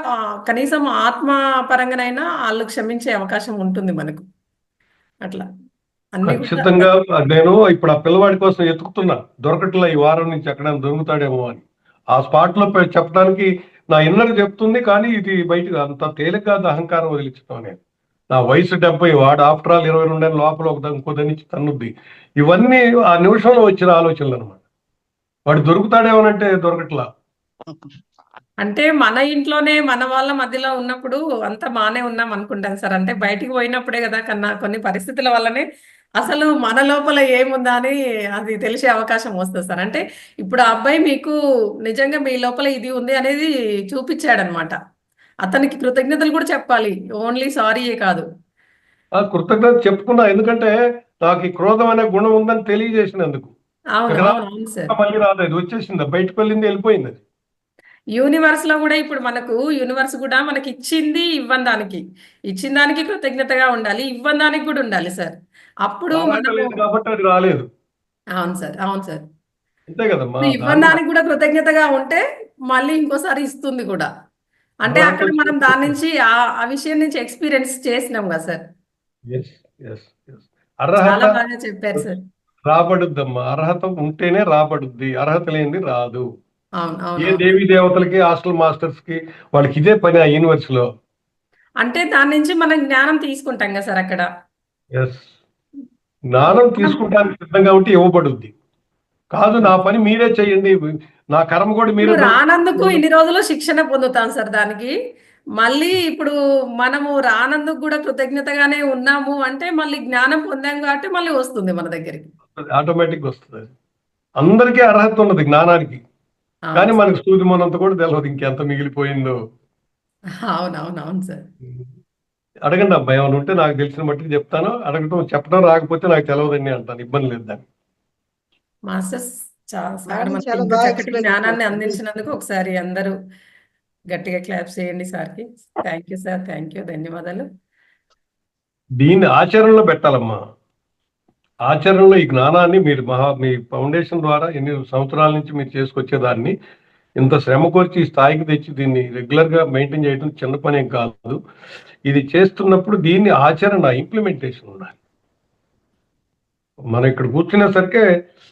కనీసం ఆత్మ పరంగానైనా ఆళ్ళు క్షమించే అవకాశం ఉంటుంది మనకు. అట్లా. అన్నీ కూడా ఖచ్చితంగా నేను ఇప్పుడు ఆ పిల్లవాడి కోసం ఎతుకుతున్నా. దొరకట్లే ఈ వారం నుంచి ఎక్కడైనా దొరుకుతాడేమో అని. ఆ స్పాట్‌లో చెప్పడానికి నా ఇన్నర్ చెప్తుంది. కానీ ఇది బయటకి అంత తేలిక కాదు అహంకారం వదిలించడం అనేది. నా వయసు 70 వాడు ఆఫ్టర్ ఆల్ 22 ఏళ్ల లోపల ఇంకో దాన్ని తన్నుద్ది. ఇవన్నీ ఆ నిమిషంలో వచ్చిన ఆలోచనలనమాట. వాడు దొరుకుతాడేమోనంటే దొరకట్లా. అంటే మన ఇంట్లోనే మన వాళ్ళ మధ్యలో ఉన్నప్పుడు అంతా బానే ఉన్నాం అనుకుంటాను సార్. అంటే బయటికి పోయినప్పుడే కదా కొన్ని పరిస్థితుల వల్లనే అసలు మన లోపల ఏముందా అని అది తెలిసే అవకాశం వస్తది సార్. అంటే ఇప్పుడు ఆ అబ్బాయి మీకు నిజంగా మీ లోపల ఇది ఉంది అనేది చూపిచ్చాడనమాట. అతనికి కృతజ్ఞతలు కూడా చెప్పాలి. ఓన్లీ సారీయే కాదు. ఆ కృతజ్ఞత చెప్పుకున్నా. ఎందుకంటే నాకు ఈ క్రోధం అనే గుణం ఉందని తెలియజేసినందుకు. అవును. ఇక అవును సార్. మళ్ళీ రాదు. అది వచ్చేసింది. బయటకు వెళ్ళింది వెళ్ళిపోయింది అది. యూనివర్స్‌లో గూడా ఇప్పుడు మనకు యూనివర్స్ గూడా మనకిచ్చింది ఇవ్వని దానికి. ఇచ్చిన దానికి కృతజ్ఞతగా ఉండాలి. ఇవ్వని దానికి గూడా ఉండాలి సార్. అప్పుడు మనము రాలేదు కాబట్టి అది రాలేదు. అవును సార్. అవును సార్. అంతే కదమ్మా! ఇప్పుడు ఇవ్వని దాన్ని దానికి గూడా కృతజ్ఞతగా ఉంటే మళ్ళీ ఇంకోసారి ఇస్తుంది గూడా. అంటే అక్కడ మనం దాని అర్హత నుంచి ఆ విషయం నుంచి ఎక్స్‌పీరియన్స్ చేసినాం గదా సార్. యెస్. యెస్. యెస్. అర్హత చాలా బాగా చెప్పారు సార్. రాబడుద్దమ్మా. అర్హత ఉంటేనే రాబడుద్ది. అర్హత లేనిది రాదు. అవును. ఏ అవునవును. దేవీ దేవతలకి, హాస్టల్ మాస్టర్స్‌కి వాళ్ళకి ఇదే పని ఆ యూనివర్స్‌లో. అంటే దాని నుంచి మనం జ్ఞానం తీసుకుంటాం గదా సార్ అక్కడ. యెస్. జ్ఞానం మనం తీసుకుంటానికి సిద్ధంగా ఉంటే ఇవ్వబడుద్ది. కాదు నా పని మీరే చేయండి. నా కర్మ కూడా ఇప్పుడు మీరే రానందుకు దోచుకుంటున్నారు. ఇన్ని రోజులు శిక్షణ పొందుతాం సార్ దానికి. మళ్ళీ ఇప్పుడు మనము రానందుకు గూడా కృతజ్ఞతగానే ఉన్నాము అంటే, మళ్ళీ జ్ఞానం పొందాం కాబట్టి మళ్ళీ వస్తుంది మన దగ్గరికి. ఆటోమేటిక్‌గా వస్తదది. అందరికీ అర్హత ఉన్నది జ్ఞానానికి. అవును కానీ సార్. మనకు సూది మొనంత కూడా తెలవదు ఇంకెంత మిగిలిపోయిందో. అవునవునవును సార్. అడగండి అబ్బా! ఏమైనా ఉంటే నాకు తెలిసిన మట్టుకు చెప్తాను. చెప్పడం రాకపోతే నాకు తెలవదండి అంటాను. ఇబ్బంది లేదు దానికి. మాస్టర్స్ సార్ మేడం మనకి చాలా ఇంత బాగా చక్కటి ఎక్స్‌ప్లెయిన్ జ్ఞానాన్ని చేశారు. అందించినందుకు ఒకసారి అందరూ గట్టిగా క్లాప్స్ చేయండి సార్‌కి. Thank you sir. Thank you. ధన్యవాదాలు. దీన్ని ఆచరణలో పెట్టాలమ్మా. ఆచరణలో ఈ జ్ఞానాన్ని మీరు మీ ఫౌండేషన్ ద్వారా ఎన్ని సంవత్సరాల నుంచి మీరు చేసుకొచ్చేదాన్ని ఇంత శ్రమ కోర్చి ఈ స్థాయికి తెచ్చి దీన్ని రెగ్యులర్‌గా మెయింటైన్ చేయడం చిన్న పనేం కాదు. ఇది చేస్తున్నప్పుడు దీన్ని ఇంప్లిమెంటేషన్ ఉండాలి. మనం ఇక్కడ కూర్చునేసరికే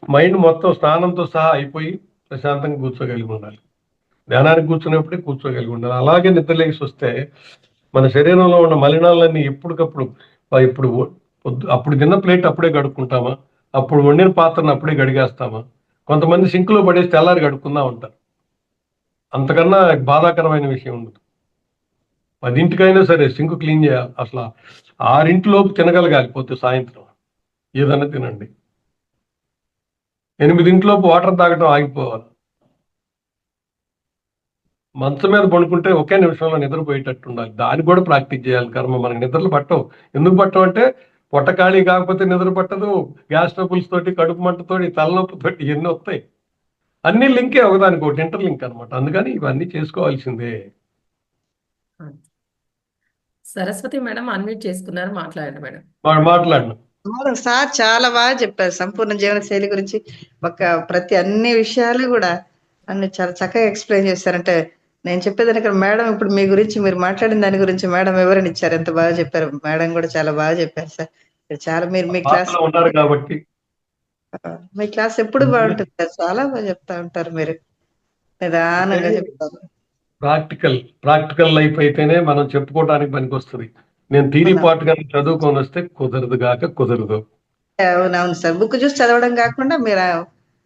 మైండ్ మొత్తం స్నానంతో సహా అయిపోయి ప్రశాంతంగా కూర్చోగలిగి ఉండాలి. ధ్యానానికి కూర్చున్నప్పుడే కూర్చోగలిగి ఉండాలి. అలాగే నిద్రలేసి వస్తే మన శరీరంలో ఉన్న మలినాలన్నీ ఎప్పటికప్పుడు ఇప్పుడు అప్పుడు తిన్న ప్లేట్ అప్పుడే కడుక్కుంటామా? అప్పుడు వండిన పాత్రను అప్పుడే కడిగేస్తామా? కొంతమంది సింక్‌లో పడేసి తెల్లారి కడుక్కుందాం అంటారు. అంతకన్నా బాధాకరమైన విషయం ఉండదు. 10:00కైనా సరే సింక్ క్లీన్ చేయాలి. అసల 6:00 లోపు తినగలగాలి సాయంత్రం. ఏదన్నా తినండి. 8:00 లోపు వాటర్ తాగడం ఆగిపోవాలి. మంచం మీద పడుకుంటే ఒకే నిమిషంలో నిద్రపోయేటట్టు ఉండాలి. దాన్ని కూడా ప్రాక్టీస్ చేయాలి కర్మ. మనకు నిద్రలు పట్టవు. ఎందుకు పట్టవు అంటే పొట్ట ఖాళీ కాకపోతే నిద్ర పట్టదు. గ్యాస్ ట్రబుల్స్ తోటి, కడుపు మంటతోటి, తలనొప్పితోటి ఇయన్నీ వస్తాయి. అన్నీ లింకే ఒకదానికొకటి ఇంటర్‌లింక్ అన్నమాట. అందుకని ఇవన్నీ చేసుకోవాల్సిందే. సరస్వతి మేడం అన్మ్యూట్ చేసుకున్నారు. మాట్లాడండి మేడం. మాట్లాడను. అవును సార్ చాలా బాగా చెప్పారు. సంపూర్ణ జీవన శైలి గురించి ప్రతి అన్ని విషయాలు కూడా అన్ని చాలా చక్కగా ఎక్స్ప్లెయిన్ చేశారంటే నేను చెప్పేదాన్ని ఇక్కడ మేడం ఇప్పుడు మీ గురించి మీరు మాట్లాడిన దాని గురించి మేడం వివరణ ఇచ్చారు. ఎంత బాగా చెప్పారు. మేడం కూడా చాలా బాగా చెప్పారు సార్. చాలా మీరు మీ క్లాస్ పాత్రలో ఉన్నారు కాబట్టి మీ క్లాస్ ఎప్పుడు బాగుంటుంది సార్. చాలా బాగా చెప్తా ఉంటారు మీరు. నిదానంగా చెప్తారు. ప్రాక్టికల్ లైఫ్ అయితేనే మనం చెప్పుకోవడానికి పనికొస్తుంది. నేను థియరీ అవునా? పార్ట్ కానీ చదువుకొని వస్తే కుదరదు. అవునవును సార్. బుక్ చూసి చదవడం కాకుండా మీరు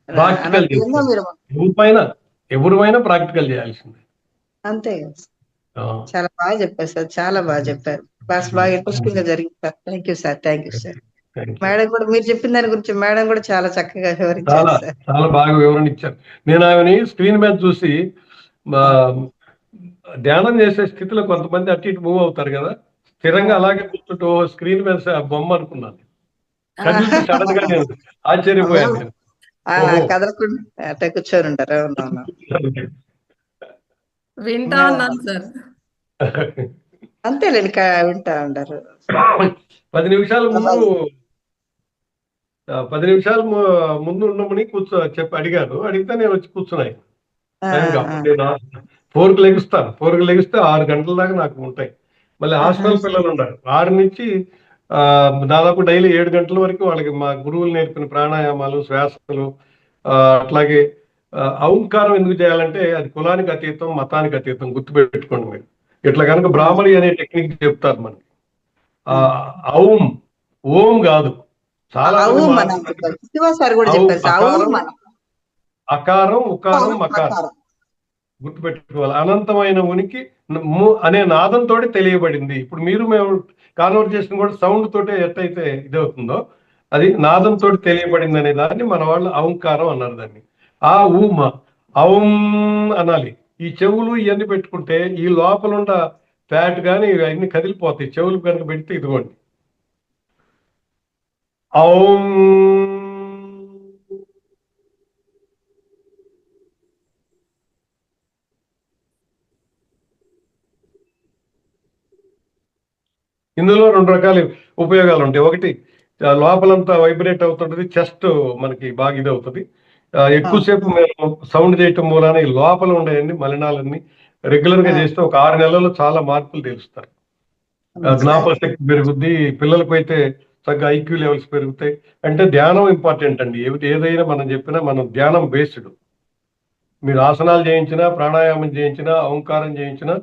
ప్రాక్టికల్ అనర్గళంగా చేస్తారు. మీరు ఎవరిపైనా ప్రాక్టికల్ చేయాల్సిందే. అంతే కదా సార్. ఆ, చాలా బాగా చెప్పారు సార్. చాలా బాగా చెప్పారు. క్లాస్ బాగా ఇంట్రెస్టింగ్ గా జరిగింది sir. Thank you sir. Thank you sir. thank you. Madam కూడా మీరు చెప్పిన దాని గురించి మేడం కూడా చాలా చక్కగా వివరించారు చాలా సార్. చాలా బాగా వివరణ ఇచ్చారు. నేను ఆమెని స్క్రీన్ మీద చూసి ఆ, ధ్యానం చేసే స్థితిలో కొంతమంది అటు ఇటు మూవ్ అవుతారు కదా, స్థిరంగా అలాగే కూర్చుంటూ స్క్రీన్ మీద ఆ బొమ్మ అనుకున్నాను. కదిలితే సడన్ గా నేను ఆశ్చర్యపోయాను నేను. ఓహో. కదలకుండా అట్టే కూర్చొని ఉంటారు. అవునవును. వింటా ఉన్నాను సార్. అంతేలేండి వింటా ఉంటారు. 10 నిమిషాల ముందు ఉండమని అడిగాను. అడిగితే నేను వచ్చి కూర్చున్నాను. నేను 4కి లెగిస్తే 6 గంటల దాకా నాకు ఉంటాయి. మళ్ళీ హాస్టల్ పిల్లలు ఉన్నారు. 6 నుంచి దాదాపు డైలీ 7 గంటల వరకు వాళ్ళకి మా గురువులు నేర్పిన ప్రాణాయామాలు, శ్వాసలు, అట్లాగే ఔంకారం ఎందుకు చేయాలంటే అది కులానికి అతీతం, మతానికి అతీతం. గుర్తుపెట్టుకోండి మీరు. ఇట్లా కనుక బ్రాహ్మణి అనే టెక్నిక్ చెప్తారు మనకి. ఓం కాదు. చాలా అకారం, ఉకారం, మకారం గుర్తుపెట్టుకోవాలి. అనంతమైన ఉనికి అనే నాదంతో తెలియబడింది. ఇప్పుడు మేము కాన్వర్జేషన్ కూడా సౌండ్ తోటే ఎట్టయితే ఇదవుతుందో అది నాదంతో తెలియబడింది అనే దాన్ని మన వాళ్ళు ఔంకారం అన్నారు. దాన్ని ఔం అనాలి. ఈ చెవులు ఇవన్నీ పెట్టుకుంటే ఈ లోపల ఫ్యాట్ కానీ ఇవన్నీ కదిలిపోతాయి. చెవులు కనుక పెడితే ఇదిగోండి ఔం. ఇందులో 2 రకాల ఉపయోగాలు ఉంటాయి. ఒకటి లోపలంతా వైబ్రేట్ అవుతుంటది, చెస్ట్ మనకి బాగా ఇది అవుతుంది. ఎక్కువసేపు మేము సౌండ్ చేయటం మూలాన ఈ లోపల ఉండేవన్నీ మలినాలన్నీ రెగ్యులర్ గా చేస్తే ఒక 6 నెలల్లో చాలా మార్పులు తెలుస్తారు. జ్ఞాపక శక్తి పెరుగుద్ది. పిల్లలకు అయితే చక్కగా ఐక్యూ లెవెల్స్ పెరుగుతాయి. అంటే ధ్యానం ఇంపార్టెంట్ అండి. ఏదైనా మనం చెప్పినా మనం ధ్యానం బేస్డ్. మీరు ఆసనాలు చేయించినా, ప్రాణాయామం చేయించినా, ఓంకారం చేయించినా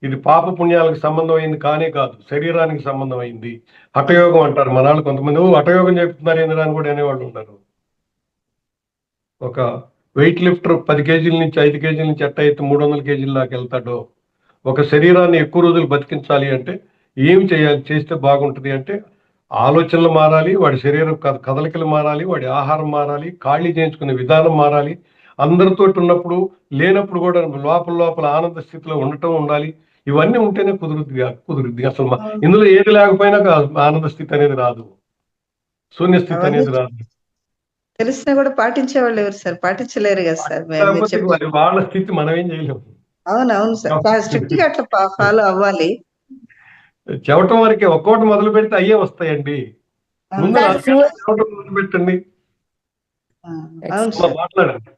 ఇది పాప పుణ్యాలకు సంబంధం అయింది కానే కాదు, శరీరానికి సంబంధం అయింది. హఠయోగం అంటారు మన వాళ్ళు. కొంతమంది హఠయోగం చెప్తున్నారు ఏందని కూడా అనేవాళ్ళు ఉంటారు. ఒక వెయిట్ లిఫ్టర్ 10 కేజీల నుంచి 5 కేజీల నుంచి ఎట్ట అయితే 300 కేజీల దాకా వెళ్తాడో, ఒక శరీరాన్ని ఎక్కువ రోజులు బతికించాలి అంటే ఏమి చేయాలి, చేస్తే బాగుంటుంది అంటే ఆలోచనలు మారాలి, వాడి శరీరం కదలికలు మారాలి, వాడి ఆహారం మారాలి, ఖాళీ చేయించుకునే విధానం మారాలి. అందరితో ఉన్నప్పుడు లేనప్పుడు కూడా లోపల ఆనంద స్థితిలో ఉండటం ఉండాలి. ఇవన్నీ ఉంటేనే కుదురుద్ది. అసలు ఇందులో ఏది లేకపోయినా ఆనంద స్థితి అనేది రాదు, శూన్య స్థితి అనేది రాదు. తెలిసినా కూడా పాటించే వాళ్ళు ఎవరు సార్? పాటించలేరు కదా సార్. వాళ్ళ స్థితి మనం ఏం చేయలేము. అవునవును సార్. స్ట్రిక్ట్ గా అట్లా ఫాలో అవ్వాలి. చెవటం వరకే. ఒక్కోటి మొదలు పెడితే అయ్యే వస్తాయండి. ముందు చెవటం మొదలు పెట్టండి. మాట్లాడండి.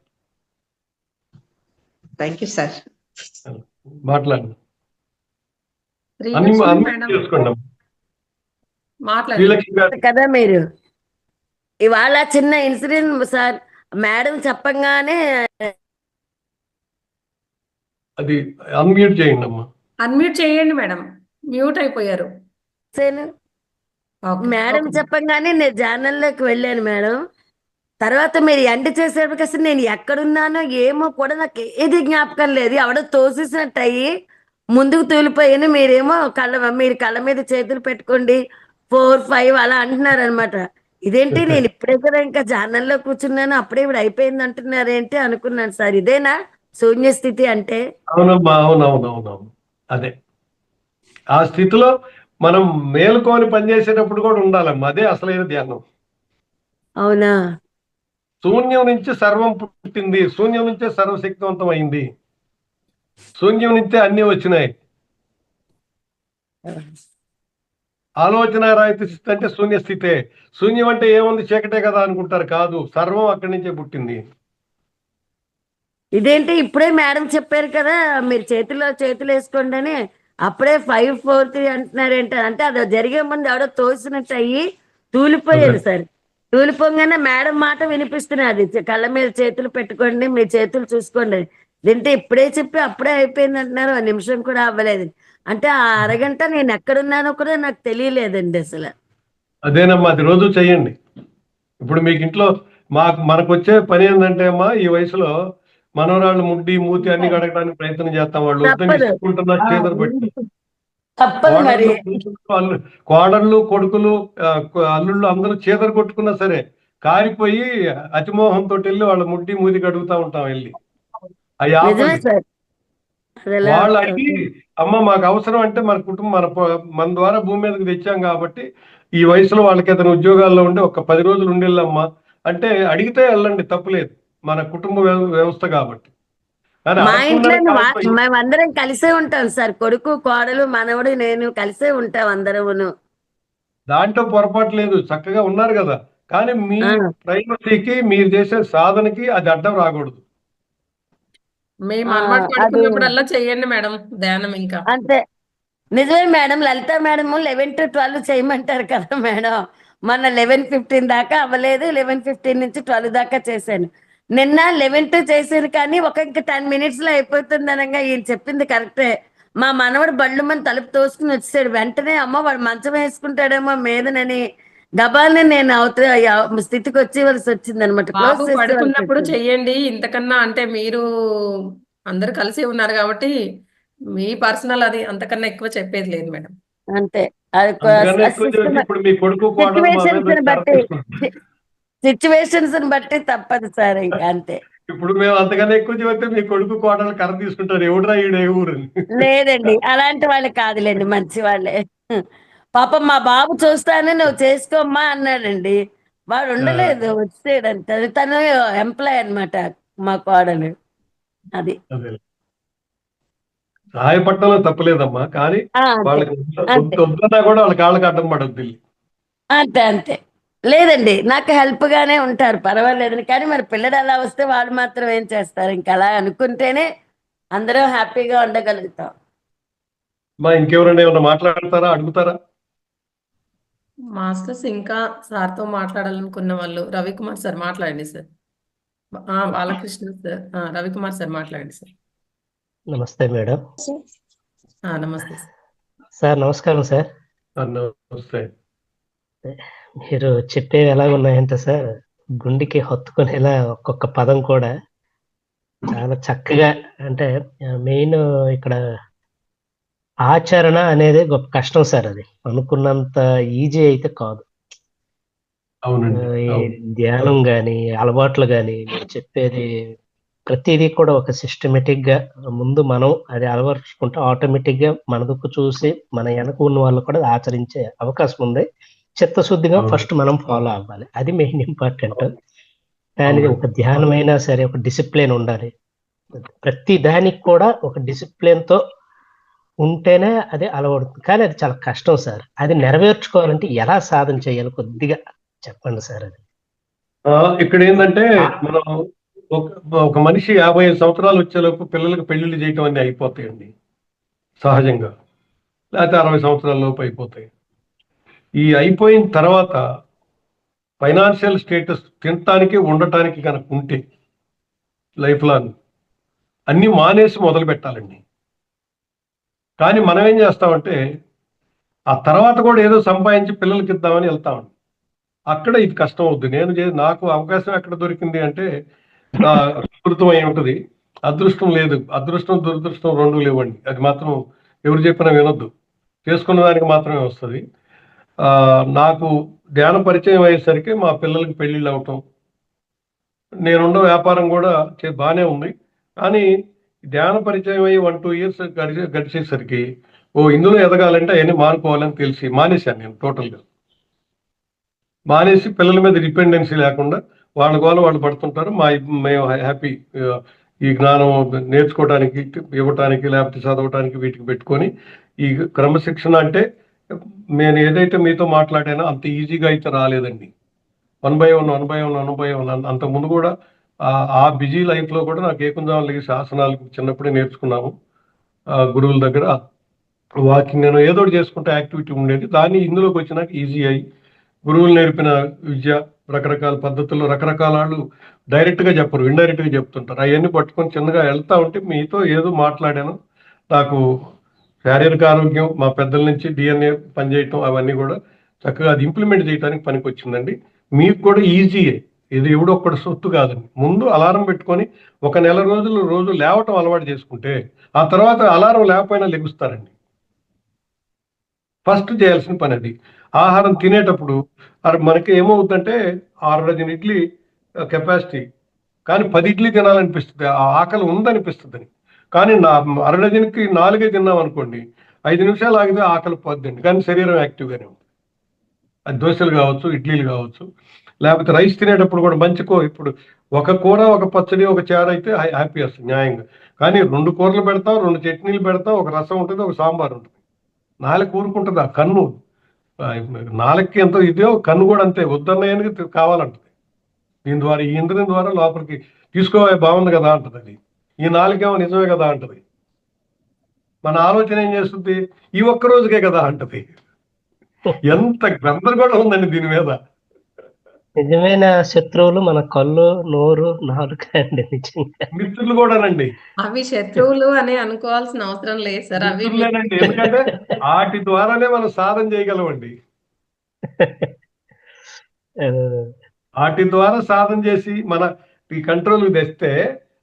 Thank you sir. మాట్లాడండి. కదా మీరు ఇవాళ చిన్న ఇన్సిడెంట్ సార్. మేడం చెప్పంగానే అది అన్మ్యూట్ చేయండి అమ్మా. అన్మ్యూట్ చేయండి మేడం. మ్యూట్ అయిపోయారు. మేడం చెప్పంగానే నేను ఛానల్లోకి వెళ్ళాను మేడం. తర్వాత మీరు ఎండ్ చేసేప్పటికి అసలు నేను ఎక్కడున్నానో ఏమో కూడా నాకు ఏది జ్ఞాపకం లేదు. ఎవడో తోసేసినట్టు అయ్యి ముందుకు తూలిపోయాను. మీరు కళ్ళ మీద చేతులు పెట్టుకోండి 4, 5 అలా అంటున్నారు అనమాట. ఇదేంటి నేను ఇప్పుడే కదా ఇంకా ఛానల్లో కూర్చున్నాను, అప్పుడే ఇప్పుడు అయిపోయింది అంటున్నారేంటి అనుకున్నాను సార్. ఇదేనా శూన్య స్థితి అంటే? అవునమ్మా, అవునవునవునవును. అదే ఆ స్థితిలో మనం మేలుకొని పనిచేసేటప్పుడు కూడా ఉండాలమ్మా. అదే అసలైన ధ్యానం. అవునా? శూన్యం నుంచి సర్వం పుట్టింది, శూన్యం నుంచే సర్వశక్తివంతం అయింది, శూన్యం నుంచే అన్ని వచ్చినాయి. ఆలోచన రాహిత స్థితి అంటే శూన్య స్థితే. శూన్యం అంటే ఏముంది, చీకటే కదా అనుకుంటారు. కాదు, సర్వం అక్కడి నుంచే పుట్టింది. ఇదేంటి ఇప్పుడే మేడం చెప్పారు కదా మీరు చేతులు వేసుకోండి అని, అప్పుడే 5, 4, 3 అంటున్నారు ఏంటి అంటే అది జరిగే ముందు ఎవడో తోసినట్టు అయ్యి తూలిపోయాను సార్. తూలిపోగానే మేడం మాట వినిపిస్తున్నది, కళ్ళ మీద చేతులు పెట్టుకోండి, మీ చేతులు చూసుకోండి. దీంతో ఇప్పుడే చెప్పి అప్పుడే అయిపోయింది అంటున్నారు, ఆ నిమిషం కూడా అవ్వలేదు. అంటే ఆ అరగంట నేను ఎక్కడున్నానో కూడా నాకు తెలియలేదండి అసలు. అదేనమ్మా, అది రోజు చెయ్యండి. ఇప్పుడు మీకు ఇంట్లో మనకు వచ్చే పని ఏంటంటే అమ్మా, ఈ వయసులో మనవరాళ్ళు ముడ్డి మూతి అన్ని కడగడానికి ప్రయత్నం చేస్తాం. వాళ్ళు వద్దని తప్పదు, ఇసుకుంటున్నారు చేదరు పెట్టి. తప్పదు మరి. కోడళ్ళు కొడుకులు అల్లుళ్ళు అందరూ చేదరు కొట్టుకున్నా సరే కారిపోయి అతిమోహంతో వెళ్ళి వాళ్ళ ముడ్డి మూతి కడుగుతా ఉంటాం వెళ్ళి. అవి నిజమే ఆపండి. సార్. అది ఎలా వాళ్ళు అడిగి అమ్మ మాకు అవసరం అంటే మన కుటుంబం మన ద్వారా భూమి మీదకి తెచ్చాం కాబట్టి ఈ వయసులో వాళ్ళకి ఏదైనా ఉద్యోగాల్లో ఉండి ఒక 10 రోజులు ఉండేళ్ళమ్మా అంటే అడిగితే వెళ్ళండి, తప్పులేదు. మన కుటుంబ వ్యవస్థ కాబట్టి. కానీ మా ఇంట్లో అడగకుండానే మేమందరం కలిసే ఉంటాం సార్, కొడుకు కోడలు మనవడు నేను కలిసే ఉంటాం అందరమును. దాంట్లో పొరపాటు లేదు, చక్కగా ఉన్నారు కదా. కానీ మీ ఆ, ప్రైవసీకి మీరు చేసే సాధనకి అది అడ్డం రాకూడదు. మేము ఆ, అలవాటు అది పడుకున్నప్పుడల్లా చెయ్యండి మేడం ధ్యానం. ఇంకా అంతే. నిజమే మేడం, లలిత మేడం 11 to 12 చేయమంటారు కదా మేడం. మొన్న 11:15 దాకా అవ్వలేదు, 11:15 నుంచి 12 దాకా చేశాను. నిన్న 11 to చేశాను కానీ ఇంకా 10 minutes లో అయిపోతుంది అనగా ఈయన చెప్పింది కరెక్టే. మా మనవడు బళ్ళు మన తలుపు తోసుకుని వచ్చాడు, వెంటనే అమ్మ వాడు మంచం వేసుకుంటాడేమో మీదనని గబాల్ని నేను స్థితికి వచ్చేవలసి వచ్చింది అనమాట, క్లోజ్ బాబు చేసేవలసి పడుకున్నప్పుడు వచ్చింది. చెయ్యండి. ఇంతకన్నా అంటే మీరు అందరు కలిసి ఉన్నారు కాబట్టి మీ పర్సనల్ అది అంతకన్నా ఎక్కువ చెప్పేది లేదు మేడం. అంతే. అది అందుకనే ఎక్కువ చెప్పి ఇప్పుడు మీ కొడుకు కోడలు మా మీద సిచ్యువేషన్స్ కర బట్టి తీసుకుంటారు. సిచ్యువేషన్స్ బట్టి తప్పదు సార్, ఇంకా అంతే. ఇప్పుడు మేము అంతకన్నా ఎక్కువ చెబితే మీ కొడుకు కోడలు కర్ర తీసుకుంటారు, ఎవడురా ఈడే ఊరని. లేదండి, అలాంటి వాళ్ళు కాదులేండి, మంచి వాళ్ళే. పాపం మా బాబు చూస్తాను నువ్వు చేసుకోమ్మా అన్నాడండి, వాడు ఉండలేదు వచ్చేయడంత. తను ఎంప్లాయ్ అన్నమాట మా కోడలు. అది అదే సహాయపడటంలో తప్పలేదమ్మా, కానీ అంతే వాళ్ళకి అంతే వద్దన్నా కూడా వాళ్ళ కాళ్ళకి అడ్డం పడద్దు. అంతే అంతే. లేదండి, నాకు హెల్ప్ గానే ఉంటారు, పర్వాలేదని. కానీ మరి పిల్లడు అలా వస్తే వాళ్ళు మాత్రం ఏం చేస్తారు, ఇంకా అలా అనుకుంటేనే అందరం హ్యాపీగా ఉండగలుగుతాం. మా ఇంకెవరైనా ఏమన్నా మాట్లాడతారా, అడుగుతారా? మాస్టర్స్ ఇంకా సార్తో మాట్లాడాలనుకున్న వాళ్ళు రవికుమార్ సార్ మాట్లాడండి sir. Balakrishna sir, Ravikumar sir మాట్లాడండి సార్. నమస్తే మేడం. నమస్తే సార్. సార్ నమస్కారం సార్. నమస్తే. మీరు చెప్పేవి ఎలా ఉన్నాయంటే సార్, గుండెకి హత్తుకునేలా ఒక్కొక్క పదం కూడా చాలా చక్కగా, అంటే మెయిన్ ఇక్కడ ఆచరణ అనేది గొప్ప కష్టం సార్. అది అనుకున్నంత ఈజీ అయితే కాదు. అవునండి. ఈ ధ్యానం గాని అలవాట్లు గాని మీరు చెప్పేది ప్రతిదీ కూడా ఒక సిస్టమేటిక్ గా ముందు మనం అది అలవర్చుకుంటే ఆటోమేటిక్ గా మన దుక్కు చూసి మన వెనక ఉన్న వాళ్ళు కూడా ఆచరించే అవకాశం ఉంది. చిత్తశుద్ధిగా ఫస్ట్ మనం ఫాలో అవ్వాలి, అది మెయిన్ ఇంపార్టెంట్. దానికి ఒక ధ్యానం అయినా సరే ఒక డిసిప్లిన్ ఉండాలి. ప్రతి దానికి కూడా ఒక డిసిప్లిన్ తో ఉంటేనే అది అలవడుతుంది. కానీ అది చాలా కష్టం సార్. అది నెరవేర్చుకోవాలంటే ఎలా సాధన చేయాలి కొద్దిగా చెప్పండి సార్. అది ఇక్కడ ఏంటంటే మనం ఒక మనిషి 55 సంవత్సరాలు వచ్చేలోపు పిల్లలకు పెళ్లిళ్ళు చేయటం అన్నీ అయిపోతాయండి సహజంగా, లేకపోతే 60 సంవత్సరాల లోపు అయిపోతాయి. ఈ అయిపోయిన తర్వాత ఫైనాన్షియల్ స్టేటస్ తినటానికి ఉండటానికి కనుక ఉంటే లైఫ్ లాంగ్ అన్నీ మానేసి మొదలు పెట్టాలండి. కానీ మనం ఏం చేస్తామంటే ఆ తర్వాత కూడా ఏదో సంపాదించి పిల్లలకి ఇద్దామని వెళ్తామండి. అక్కడ ఇది కష్టం అవుద్ది. నాకు అవకాశం ఎక్కడ దొరికింది అంటే అద్భుతం అయి ఉంటుంది, అదృష్టం లేదు. అదృష్టం దురదృష్టం రెండు లేవండి. అది మాత్రం ఎవరు చెప్పినా వినొద్దు, చేసుకున్న దానికి మాత్రమే వస్తుంది. నాకు ధ్యాన పరిచయం అయ్యేసరికి మా పిల్లలకి పెళ్ళిళ్ళు అవటం, నేనున్న వ్యాపారం కూడా బాగానే ఉంది. కానీ ధ్యాన పరిచయం అయ్యి 1-2 years గడిచేసరికి ఇందులో ఎదగాలంటే అవన్నీ మానుకోవాలని తెలిసి మానేశాను. నేను టోటల్గా మానేసి పిల్లల మీద డిపెండెన్సీ లేకుండా వాళ్ళ గోల వాళ్ళు పడుతుంటారు. మేము హ్యాపీ ఈ జ్ఞానం నేర్చుకోవడానికి, ఇవ్వటానికి, లేకపోతే చదవటానికి వీటికి పెట్టుకొని ఈ క్రమశిక్షణ అంటే నేను ఏదైతే మీతో మాట్లాడానో అంత ఈజీగా అయితే రాలేదండి. 1 by 1 అంతకుముందు కూడా ఆ బిజీ లైఫ్లో కూడా నాకు ఏకుందాం లేసి ఆసనాలు చిన్నప్పుడే నేర్చుకున్నాము గురువుల దగ్గర. వాకింగ్ నేను ఏదో ఒకటి చేసుకుంటే యాక్టివిటీ ఉండేది. దాన్ని ఇందులోకి వచ్చినాక ఈజీ అయ్యి గురువులు నేర్పిన విద్య రకరకాల పద్ధతుల్లో రకరకాల వాళ్ళు డైరెక్ట్గా చెప్పరు, ఇండైరెక్ట్గా చెప్తుంటారు. అవన్నీ పట్టుకొని చిన్నగా వెళ్తా ఉంటే మీతో ఏదో మాట్లాడాను. నాకు శారీరక ఆరోగ్యం మా పెద్దల నుంచి డిఎన్ఏ పనిచేయటం అవన్నీ కూడా చక్కగా అది ఇంప్లిమెంట్ చేయడానికి పనికి వచ్చిందండి. మీకు కూడా ఈజీయే, ఇది ఎవడో ఒక్కడి సొత్తు కాదండి. ముందు అలారం పెట్టుకొని ఒక నెల రోజులు రోజు లేవటం అలవాటు చేసుకుంటే ఆ తర్వాత అలారం లేకపోయినా లెగుస్తారండి. ఫస్ట్ చేయాల్సిన పని అది. ఆహారం తినేటప్పుడు మనకి ఏమవుతుందంటే 6 డజన్ ఇడ్లీ కెపాసిటీ, కానీ 10 ఇడ్లీ తినాలనిపిస్తుంది, ఆ ఆకలి ఉందనిపిస్తుందని. కానీ అర డజన్కి 4 తిన్నాం అనుకోండి, 5 నిమిషాలు ఆగితే ఆకలి పోద్దండి, కానీ శరీరం యాక్టివ్గానే ఉంటుంది. అది దోశలు కావచ్చు, ఇడ్లీలు కావచ్చు, లేకపోతే రైస్ తినేటప్పుడు కూడా మంచి ఇప్పుడు ఒక కూర ఒక పచ్చడి ఒక చారు అయితే హ్యాపీ వస్తుంది న్యాయంగా. కానీ 2 కూరలు పెడతాం, 2 చట్నీలు పెడతాం, ఒక రసం ఉంటుంది, ఒక సాంబార్ ఉంటుంది. నాలుగు ఊరుకుంటుంది. ఆ కన్ను నాలుగుకి ఎంతో ఇదే, కన్ను కూడా అంతే, వద్దన్నయానికి కావాలంటుంది. దీని ద్వారా ఈ ఇంద్రియం ద్వారా లోపలికి తీసుకోవే బాగుంది కదా అంటది అది. ఈ నాలుగేమో నిజమే కదా అంటది. మన ఆలోచన ఏం చేస్తుంది, ఈ ఒక్క రోజుకే కదా అంటది. ఎంత గందరగోళం ఉందండి దీని మీద. నిజమైన శత్రువులు మన కళ్ళు, నోరు, నాలుక అండి నిజంగా. మిత్రులు కూడానండి, అవి శత్రువులు అని అనుకోవాల్సిన అవసరం లేదు సార్. అవి మిత్రులేనండి. ఎందుకంటే వాటి ద్వారానే మనం సాధన చేయగలమండి. ఆ, వాటి ద్వారా సాధన చేసి మన ఈ కంట్రోల్ తెస్తే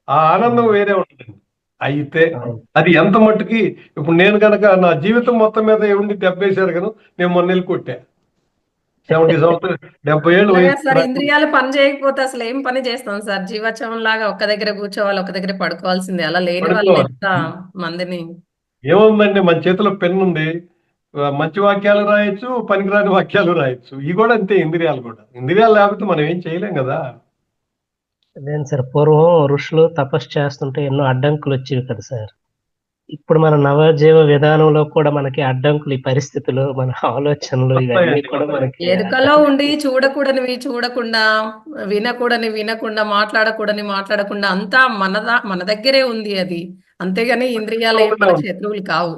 ఆ ఆనందం వేరే ఉంటుందండి. అయితే అవును. అది ఎంత మట్టుకి, ఇప్పుడు నేను కనుక నా జీవితం మొత్తం మీద ఏముండి దెబ్బేశారు కదా, నేను మొన్నెళ్ళి కొట్టా 70 సంవత్సరాలు 70 ఏళ్ళు అలాగే వయసు సార్, నాకు. ఇంద్రియాలు పని చేయకపోతే అసలు ఏం పని చేస్తాం సార్? జీవోత్సవం లాగా ఒక్క దగ్గర కూర్చోవాలి, ఒక్క దగ్గర పడుకోవాల్సిందే. అలా లేని వాళ్ళని పడుకోవాలి. ఎంత మందిని. ఏముందండి, మన చేతిలో పెన్ను ఉంది, మంచి వాక్యాలు రాయొచ్చు, పనికిరాని వాక్యాలు రాయొచ్చు. ఇవి కూడా అంతే, ఇంద్రియాలు కూడా. ఇంద్రియాలు లేకపోతే మనం ఏం చేయలేం కదా. అదేం సార్, పూర్వం ఋషులు తపస్సు చేస్తుంటే ఎన్నో అడ్డంకులు వచ్చేవి కదా సార్. ఇప్పుడు మన నవజీవ విధానంలో కూడా మనకి అడ్డంకులు, ఈ పరిస్థితులు, మన ఆలోచనలు ఇవన్నీ వస్తాయండి, కూడా వస్తాయి. మనకి ఎరుకలో ఉండి చూడకూడనివి చూడకుండా, వినకూడని వినకుండా, మాట్లాడకూడని మాట్లాడకుండా, అంతా మన దగ్గరే ఉంది అది. అంతేగాని ఇంద్రియాలు ఏం మన శత్రువులు కావు.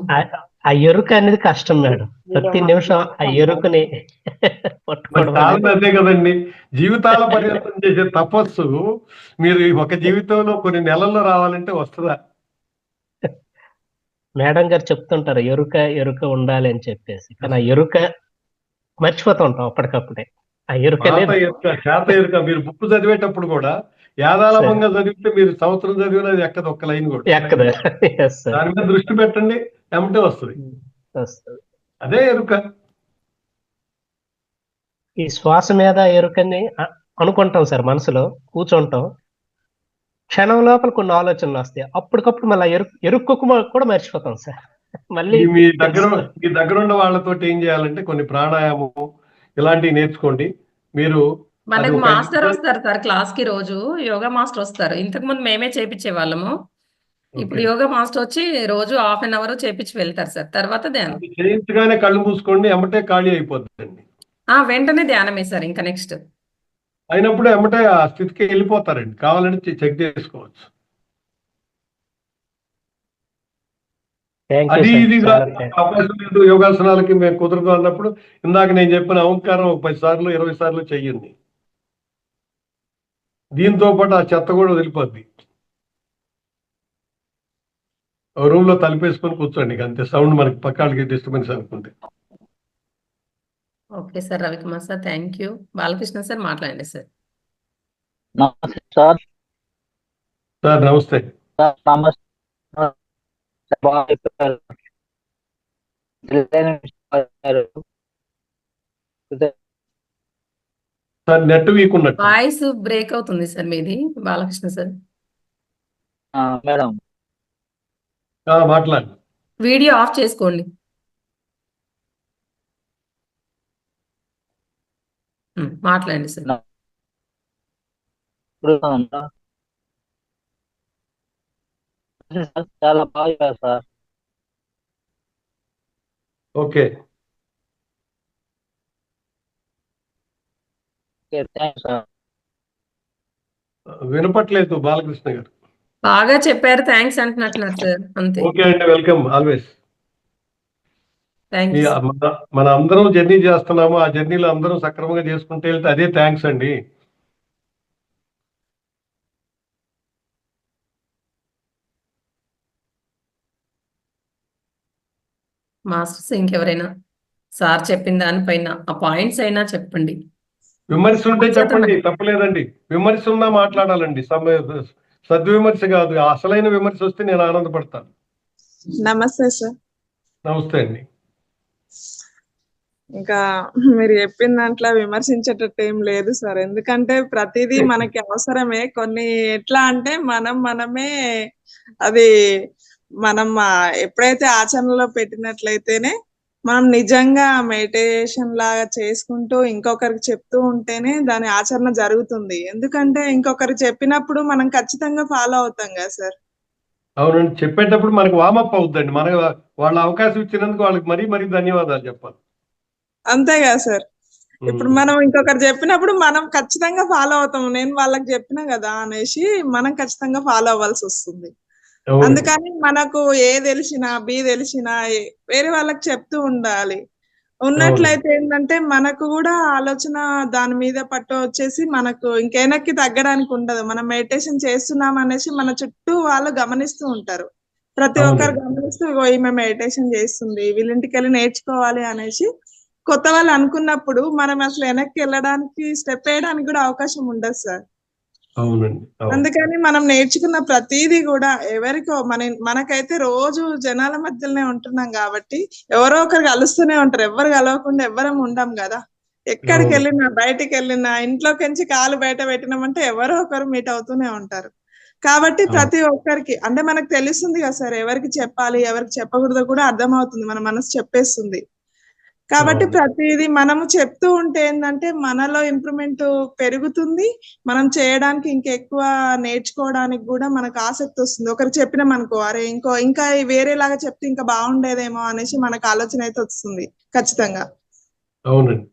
ఆ ఎరుక అనేది కష్టం మేడం. ప్రతి నిమిషం ఆ ఎరుకని మరి పట్టుకోవడం చాలా అనేది. అదే కదండి, జీవితాల పర్యంతం చేసే తపస్సు మీరు ఒక జీవితంలో కొన్ని నెలల్లో రావాలంటే వస్తుందా? మేడం గారు చెప్తుంటారు ఎరుక ఎరుక ఉండాలి అని చెప్పేసి, కానీ ఆ ఎరుక మర్చిపోతూ ఉంటాం అప్పటికప్పుడే. ఆ ఎరుక పాత అనేది ఎరుక, చేత ఎరుక. మీరు బుక్ చదివేటప్పుడు కూడా యాదాళమంగా చదివితే మీరు సంవత్సరం చదివినది ఎక్కదు ఒక్క లైన్ కూడా. ఎక్కదు. Yes sir. దాని మీద దృష్టి పెట్టండి, ఎమ్మటే వస్తుంది. వస్తుంది. అదే ఎరుక. ఈ శ్వాస మీద ఎరుకని అనుకుంటాం సార్, మనసులో కూర్చుంటాం, క్షణం లోపల కొన్ని ఆలోచనలు వస్తాయి, అప్పటికప్పుడు మళ్ళీ ఎరుక్కు కూడా మర్చిపోతాం సార్. మళ్ళీ మీ దగ్గర ఉన్న వాళ్ళతో ఏం చేయాలంటే కొన్ని ప్రాణాయామం ఇలాంటివి నేర్చుకోండి. మీరు అది మనకు ఒక మాస్టర్ వస్తారు సార్ క్లాస్ కి, రోజు యోగా మాస్టర్ వస్తారు. ఇంతకు ముందు మేమే చేపించే వాళ్ళము. ఇప్పుడు ఓకే. యోగా మాస్టర్ వచ్చి రోజు హాఫ్ అన్ అవర్ చేపించి వెళ్తారు సార్. తర్వాత ధ్యానం. అది చేయించగానే కళ్ళు మూసుకోండి, ఎమ్మటే ఖాళీ అయిపోతుందండి. వెంటనే ధ్యానమే సార్ ఇంకా నెక్స్ట్. అయినప్పుడు ఎమ్మటే ఆ స్థితికి వెళ్ళిపోతారండి. కావాలంటే చెక్ చేసుకోవచ్చు. థ్యాంక్ యూ అది సార్, ఇదిగా చాలా థ్యాంక్స్. అవకాశం లేదు యోగాసనాలకి మేము కుదరదు అన్నప్పుడు ఇందాక నేను చెప్పిన ఓంకారం ఒక 10 సార్లు 20 సార్లు చెయ్యండి. దీంతో పాటు ఆ చెత్త కూడా వదిలిపోద్ది. రూమ్ లో తలుపేసుకొని కూర్చోండి, అంతే. సౌండ్ మనకి పక్కాళ్ళకి డిస్టర్బెన్స్ అనుకుంటే. Okay sir, Ravikumar sir, thank you. Balakrishna sir మాట్లాడండి సార్. నమస్తే సార్. సార్ నమస్తే. సార్ నమస్తే. బాగా చెప్పారు. తెలియని విషయాలు చెప్పారు. సార్ నెట్ వీక్ ఉన్నట్టు. వాయిస్ బ్రేక్ అవుతుంది సార్ మీది, బాలకృష్ణ సార్. మేడం మాట్లాడండి. వీడియో ఆఫ్ చేసుకోండి. మాట్లాడండి సార్. ఇప్పుడు చాలా బాగా చెప్పారు sir. Okay, okay, thanks sir. వినపట్లేదు బాలకృష్ణ గారు. బాగా చెప్పారు, థ్యాంక్స్ అంటున్నట్టున్నారు సార్. అంతే. ఓకే అండి, welcome always. Thank me you. మన అందరం జర్నీ చేస్తున్నాము, ఆ జర్నీలో అందరం సక్రమంగా చేసుకుంటే వెళ్తే అదే థ్యాంక్స్ అండి. మాస్టర్స్ ఇంకెవరైనా సార్ చెప్పిన దానిపైన ఆ పాయింట్స్ అయినా చెప్పండి. విమర్శ ఉంటే చెప్పండి, తప్పలేదండి. విమర్శ ఉన్నా మాట్లాడాలండి, సద్విమర్శ కాదు. అసలైన విమర్శ వస్తే నేను ఆనందపడతాను. నమస్తే సార్. నమస్తే అండి. ఇంకా మీరు చెప్పిన దాంట్లో విమర్శించేటట్టు ఏం లేదు సార్. ఎందుకంటే ప్రతిదీ మనకి అవసరమే. కొన్ని ఎట్లా అంటే మనమే అది మనం ఎప్పుడైతే ఆచరణలో పెట్టినట్లయితేనే మనం నిజంగా మెడిటేషన్ లాగా చేసుకుంటూ ఇంకొకరికి చెప్తూ ఉంటేనే దాని ఆచరణ జరుగుతుంది. ఎందుకంటే ఇంకొకరికి చెప్పినప్పుడు మనం ఖచ్చితంగా ఫాలో అవుతాం కదా సార్. అవునండి, చెప్పేటప్పుడు మనకు వామప్ అవుద్దండి. మన వాళ్ళ అవకాశం ఇచ్చినందుకు వాళ్ళకి మరీ ధన్యవాదాలు చెప్పాలి. అంతే కదా సార్. ఇప్పుడు మనం ఇంకొకరు చెప్పినప్పుడు మనం ఖచ్చితంగా ఫాలో అవుతాం. నేను వాళ్ళకి చెప్పినా కదా అనేసి మనం ఖచ్చితంగా ఫాలో అవ్వాల్సి వస్తుంది. అవును. అందుకని మనకు ఏ తెలిసినా బి తెలిసినా వేరే వాళ్ళకి చెప్తూ ఉండాలి. ఉన్నట్లయితే ఏంటంటే మనకు కూడా ఆలోచన దాని మీద పట్టు వచ్చేసి మనకు ఇంకెనక్కి తగ్గడానికి ఉండదు. మనం మెడిటేషన్ చేస్తున్నాం అనేసి మన చుట్టూ వాళ్ళు గమనిస్తూ ఉంటారు. ప్రతి ఒక్కరు గమనిస్తూ ఇగో ఈమె మెడిటేషన్ చేస్తుంది, వీళ్ళింటికి వెళ్ళి నేర్చుకోవాలి అనేసి కొత్త వాళ్ళు అనుకున్నప్పుడు మనం అసలు వెనక్కి వెళ్ళడానికి స్టెప్ వేయడానికి కూడా అవకాశం ఉండదు సార్. అవునండి. అందుకని మనం నేర్చుకున్న ప్రతిదీ కూడా ఎవరికో మనకైతే రోజు జనాల మధ్యలోనే ఉంటున్నాం కాబట్టి ఎవరో ఒకరు కలుస్తూనే ఉంటారు. ఎవరు కలవకుండా ఎవ్వరం ఉండం కదా. ఎక్కడికి వెళ్ళినా బయటికి వెళ్ళినా ఇంట్లోకించి కాలు బయట పెట్టినామంటే ఎవరో ఒకరు మీట్ అవుతూనే ఉంటారు. కాబట్టి ప్రతి ఒక్కరికి అంటే మనకు తెలుస్తుంది కదా సార్, ఎవరికి చెప్పాలి ఎవరికి చెప్పకూడదో కూడా అర్థమవుతుంది, మన మనసు చెప్పేస్తుంది. కాబట్టి ప్రతిదీ మనము చెప్తూ ఉంటే ఏంటంటే మనలో ఇంప్రూవ్మెంట్ పెరుగుతుంది. మనం చేయడానికి ఇంకెక్కువ నేర్చుకోవడానికి కూడా మనకు ఆసక్తి వస్తుంది. ఒకరు చెప్పినాం అనుకో, అరే ఇంకా వేరేలాగా చెప్తే ఇంకా బాగుండేదేమో అనేసి మనకు ఆలోచన అయితే వస్తుంది ఖచ్చితంగా. అవునండి.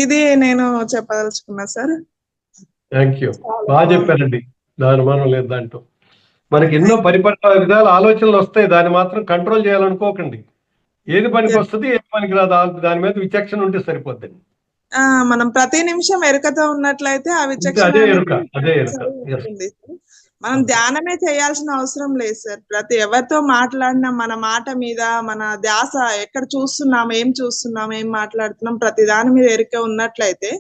ఇది నేను చెప్పదలుచుకున్నా సార్. థ్యాంక్ యూ, బాగా చెప్పారండి. దాని మనం లేదు దాంట్లో. మనకి ఎన్నో పరిపక్వ విధాల ఆలోచనలు వస్తాయి, దాన్ని మాత్రం కంట్రోల్ చేయాలనుకోకండి. ఏది పనికి వస్తుంది ఏది పనికి రాదు దాని మీద విచక్షణ ఉంటే సరిపోద్దండి. మనం ప్రతి నిమిషం ఎరుకతో ఉన్నట్లయితే ఆ విచక్షణ అదే ఎరుక. ఉంటుంది. మనం ధ్యానమే చేయాల్సిన అవసరం లేదు సార్. ప్రతి ఎవరితో మాట్లాడినా మన మాట మీద మన ధ్యాస ఎక్కడ చూస్తున్నాం, ఏం మాట్లాడుతున్నాం, ప్రతి దాని మీద ఎరుక ఉన్నట్లయితే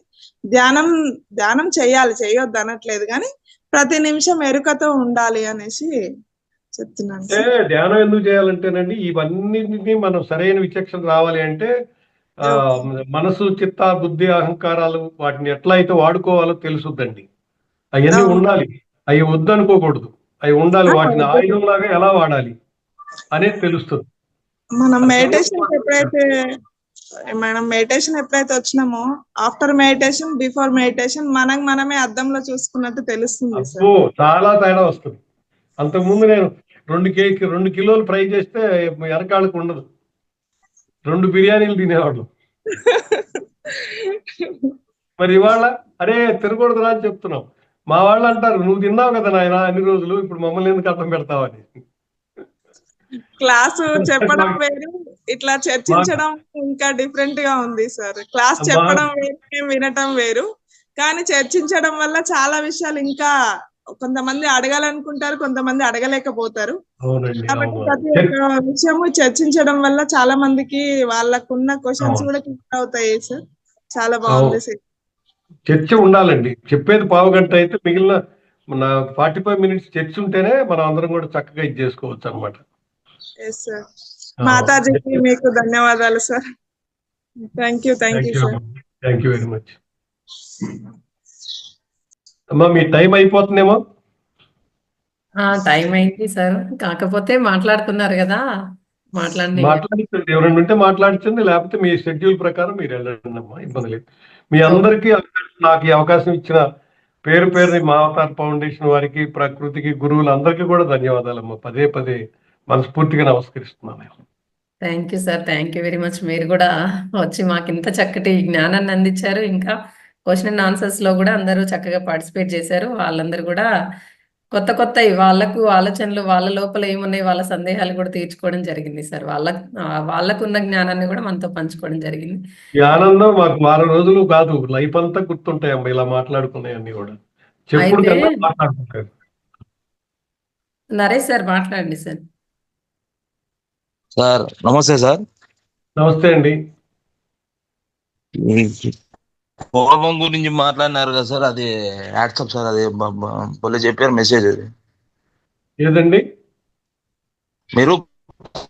ధ్యానం చేయొద్దు అనట్లేదు, కానీ ప్రతి నిమిషం ఎరుకతో ఉండాలి అనేసి చెప్తున్నాను. ధ్యానం ఎందుకు చేయాలంటేనండి, ఇవన్నిటిని మనం సరైన విచక్షణ రావాలి అంటే మనసు, చిత్త, బుద్ధి, అహంకారాలు వాటిని ఎట్లా అయితే వాడుకోవాలో తెలుసుద్దండి. అవన్నీ ఉండాలి, అవి వద్దనుకోకూడదు, అవి ఉండాలి. వాటిని ఆయుధంలాగా ఎలా వాడాలి అనేది తెలుస్తుంది. మనం మెడిటేషన్ ఎప్పుడైతే వచ్చినామో ఆఫ్టర్ మెడిటేషన్ బిఫోర్ మెడిటేషన్ మనమే అద్దంలో చూసుకున్నట్టు తెలుస్తుంది సార్. చాలా తేడా వస్తుంది. అంతకుముందు నేను 2 కిలోలు ఫ్రై చేస్తే వెనకాళ్ళకు ఉండదు, 2 బిర్యానీలు తినేవాడు. మరి ఇవాళ అరే తినకూడదురా అని చెప్తున్నాం. మా వాళ్ళు అంటారు, నువ్వు తిన్నావు కదా నాయన అన్ని రోజులు, ఇప్పుడు మమ్మల్ని ఎందుకు అర్థం పెడతావని. క్లాసు చెప్పడం వేరు, ఇట్లా చర్చించడం ఇంకా డిఫరెంట్ గా ఉంది సార్. క్లాస్ చెప్పడం వేరు, వినటం వేరు, కానీ చర్చించడం వల్ల చాలా విషయాలు ఇంకా కొంతమంది అడగాలనుకుంటారు, కొంతమంది అడగలేకపోతారు. కాబట్టి ప్రతి ఒక్క విషయము చర్చించడం వల్ల చాలా మందికి వాళ్ళకున్న క్వశ్చన్స్ కూడా క్లియర్ అవుతాయి సార్. చాలా బాగుంది సార్. చర్చ ఉండాలండి. చెప్పేది పావుగంట అయితే మిగిలిన 45 మినిట్స్ చర్చ ఉంటేనే మనం అందరం కూడా చక్కగా ఇది చేసుకోవచ్చు అనమాట. మాతాజీకి మీకు ధన్యవాదాలు sir. Thank you sir. Thank you very much. అమ్మా మీ టైం అయిపోతుందేమో. టైం అయింది సార్, కాకపోతే మాట్లాడుతున్నారు కదా, మాట్లాడించండి, ఎవరైనా ఉంటే మాట్లాడించండి, లేకపోతే మీ షెడ్యూల్ ప్రకారం మీరు వెళ్ళండి అమ్మా, ఇబ్బంది లేదు. మీ అందరికీ నాకు ఈ అవకాశం ఇచ్చిన పేరుని మా అవతార్ ఫౌండేషన్ వారికి, ప్రకృతికి, గురువులందరికీ కూడా ధన్యవాదాలమ్మా. పదే మనస్ఫూర్తిగా నమస్కరిస్తున్నాను. Thank you sir, thank you very much. మీరు కూడా వచ్చి మాకు ఇంత చక్కటి జ్ఞానాన్ని అందించారు. ఇంకా క్వశ్చన్ అండ్ ఆన్సర్స్ లో కూడా అందరూ చక్కగా పార్టిసిపేట్ చేశారు. వాళ్ళందరూ కూడా కొత్త కొత్తవి వాళ్ళకు ఆలోచనలు, వాళ్ళ లోపల ఏమున్నాయి, వాళ్ళ సందేహాలు కూడా తీర్చుకోవడం జరిగింది సార్. వాళ్ళకున్న జ్ఞానాన్ని కూడా మనతో పంచుకోవడం జరిగింది. ఈ ఆనందం మాకు వారం రోజులు కాదు, లైఫ్ అంతా గుర్తుంటాయమ్మా ఇలా మాట్లాడుకున్నాయన్నీ కూడా. చెప్పుడు అయితే కన్నా మాట్లాడుకుంటారు. నరేష్ సార్ మాట్లాడండి సార్. సార్ నమస్తే సార్. నమస్తే అండి. ఈ కోపం గురించి మాట్లాడినారు కదా సార్, అది వాట్సాప్ సార్, అది భలే చెప్పారు మెసేజ్. అది ఏదండి? మీరు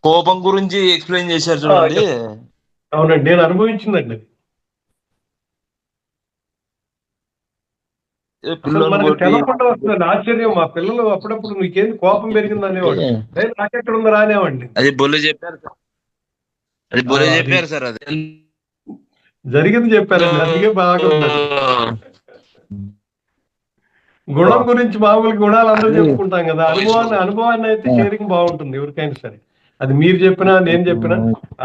కోపం గురించి ఎక్స్ప్లెయిన్ చేశారు చూడండి. అవునండి, నేను అనుభవించిందండి అది. అసలు పిల్లలు మనకి కొట్టి తెలవకుండా వస్తుందండి ఆశ్చర్యం. మా పిల్లలు అప్పుడప్పుడు నీకేంది కోపం పెరిగింది అనేవాడు. నాకెక్కడ ఉందో రానేవాడిని. అది భలే చెప్పారు సార్, అది భలే అది చెప్పారు సార్. అది జరిగింది చెప్పారండి, అందుకే బాగా ఉన్నది. గుణం గురించి మామూలు గుణాలు అందరూ చెప్పుకుంటాం కదా, అనుభవాన్ని అయితే షేరింగ్ బాగుంటుంది ఎవరికైనా సరే. అది మీరు చెప్పినా నేను చెప్పినా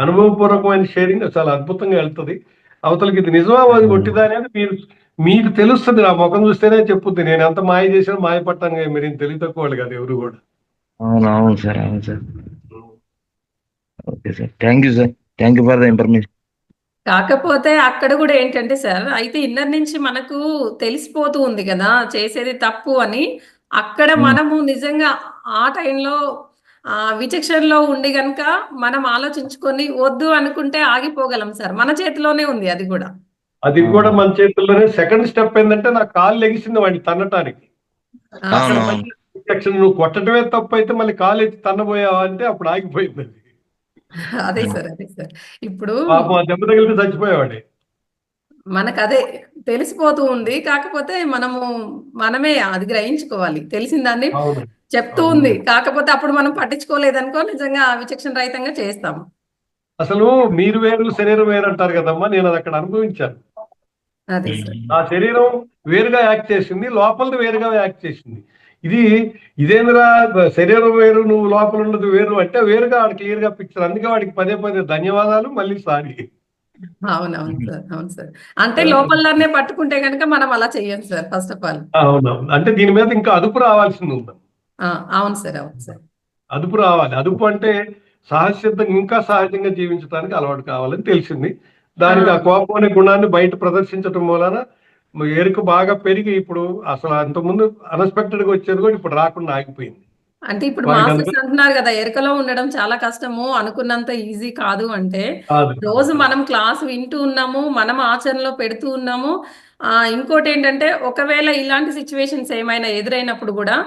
అనుభవపూర్వకమైన షేరింగ్ చాలా అద్భుతంగా వెళ్తుంది అవతలకి. ఇది నిజమా అది కొట్టిదా అనేది మీకు తెలుస్తుంది. నా ముఖం చూస్తేనే చెప్పుద్ది. నేను ఎంత మాయ చేసినా మాయ పట్టాను కదా, మీరు తెలివి తక్కువ వాళ్ళు కదా ఎవరు కూడా. అవును సార్, అవును sir. Okay sir, thank you sir, thank you for the information. కాకపోతే అక్కడ కూడా ఏంటంటే సార్, అయితే ఇన్నర్ నుంచి మనకు తెలిసిపోతూ ఉంది కదా చేసేది తప్పు అని. అక్కడ మనము నిజంగా ఆ టైంలో విచక్షణలో ఉండి గనక మనం ఆలోచించుకొని వద్దు అనుకుంటే ఆగిపోగలం సార్. మన చేతిలోనే ఉంది అది కూడా. అది కూడా మన చేతుల్లోనే. సెకండ్ స్టెప్ ఏంటంటే నా కాలు లెగిసింది వాడిని తన్నటానికి. అసలు మళ్ళీ విచక్షణ, నువ్వు కొట్టడమే తప్పు అయితే మళ్ళీ కాలు ఎత్తి తన్నబోయావా అంటే అప్పుడు ఆగిపోయింది అది. అదే సార్, అదే సార్. ఇప్పుడు పాపం ఆ దెబ్బ తగిలితే చచ్చిపోయేవాడే. మనకు అదే తెలిసిపోతూ ఉంది. కాకపోతే మనమే అది గ్రహించుకోవాలి. తెలిసిన దాన్ని అవును, చెప్తూ ఉంది. కాకపోతే అప్పుడు మనం పట్టించుకోలేదనుకో నిజంగా విచక్షణ రహితంగా చేస్తాము. అసలు మీరు వేరు శరీరం వేరు అంటారు కదమ్మా, నేను అది అక్కడ అనుభవించాను. అదే సార్. నా శరీరం వేరుగా యాక్ట్ చేసింది, లోపలది వేరుగా యాక్ట్ చేసింది. ఇదేందిరా శరీరం వేరు నువ్వు లోపల ఉన్నది వేరు అంటే వేరుగా వాడు క్లియర్ గా పిక్చర్. అందుకే వాడికి పదే పదే ధన్యవాదాలు, మళ్ళీ సారీ. అవునవును సార్, అవును సార్. అంటే లోపలనే పట్టుకుంటే కనుక మనం అలా చెయ్యం సార్ ఫస్ట్ ఆఫ్ ఆల్. అవునవును, అంటే దీని మీద ఇంకా అదుపు రావాల్సింది ఉంది. అవును సార్, అవును సార్. అదుపు రావాలి. అదుపు అంటే సహజసిద్ధంగా ఇంకా సహజంగా జీవించడానికి అలవాటు కావాలని తెలిసింది. దానికి ఆ కోపం అనే గుణాన్ని బయట ప్రదర్శించడం వలన ఎరుక బాగా పెరిగి ఇప్పుడు అసలు అంతకుముందు అన్ఎక్స్పెక్టెడ్ గా వచ్చేది కూడా ఇప్పుడు రాకుండా ఆగిపోయింది. అంటే ఇప్పుడు మాస్టర్స్ అంటున్నారు కదా, ఎరుకలో ఉండడం చాలా కష్టము, అనుకున్నంత ఈజీ కాదు అంటే. రోజు మనం క్లాస్ వింటూ ఉన్నాము, మనం ఆచరణలో పెడుతూ ఉన్నాము. ఇంకోటి ఏంటంటే, ఒకవేళ ఇలాంటి సిచ్యువేషన్స్ ఏమైనా ఎదురైనప్పుడు కూడా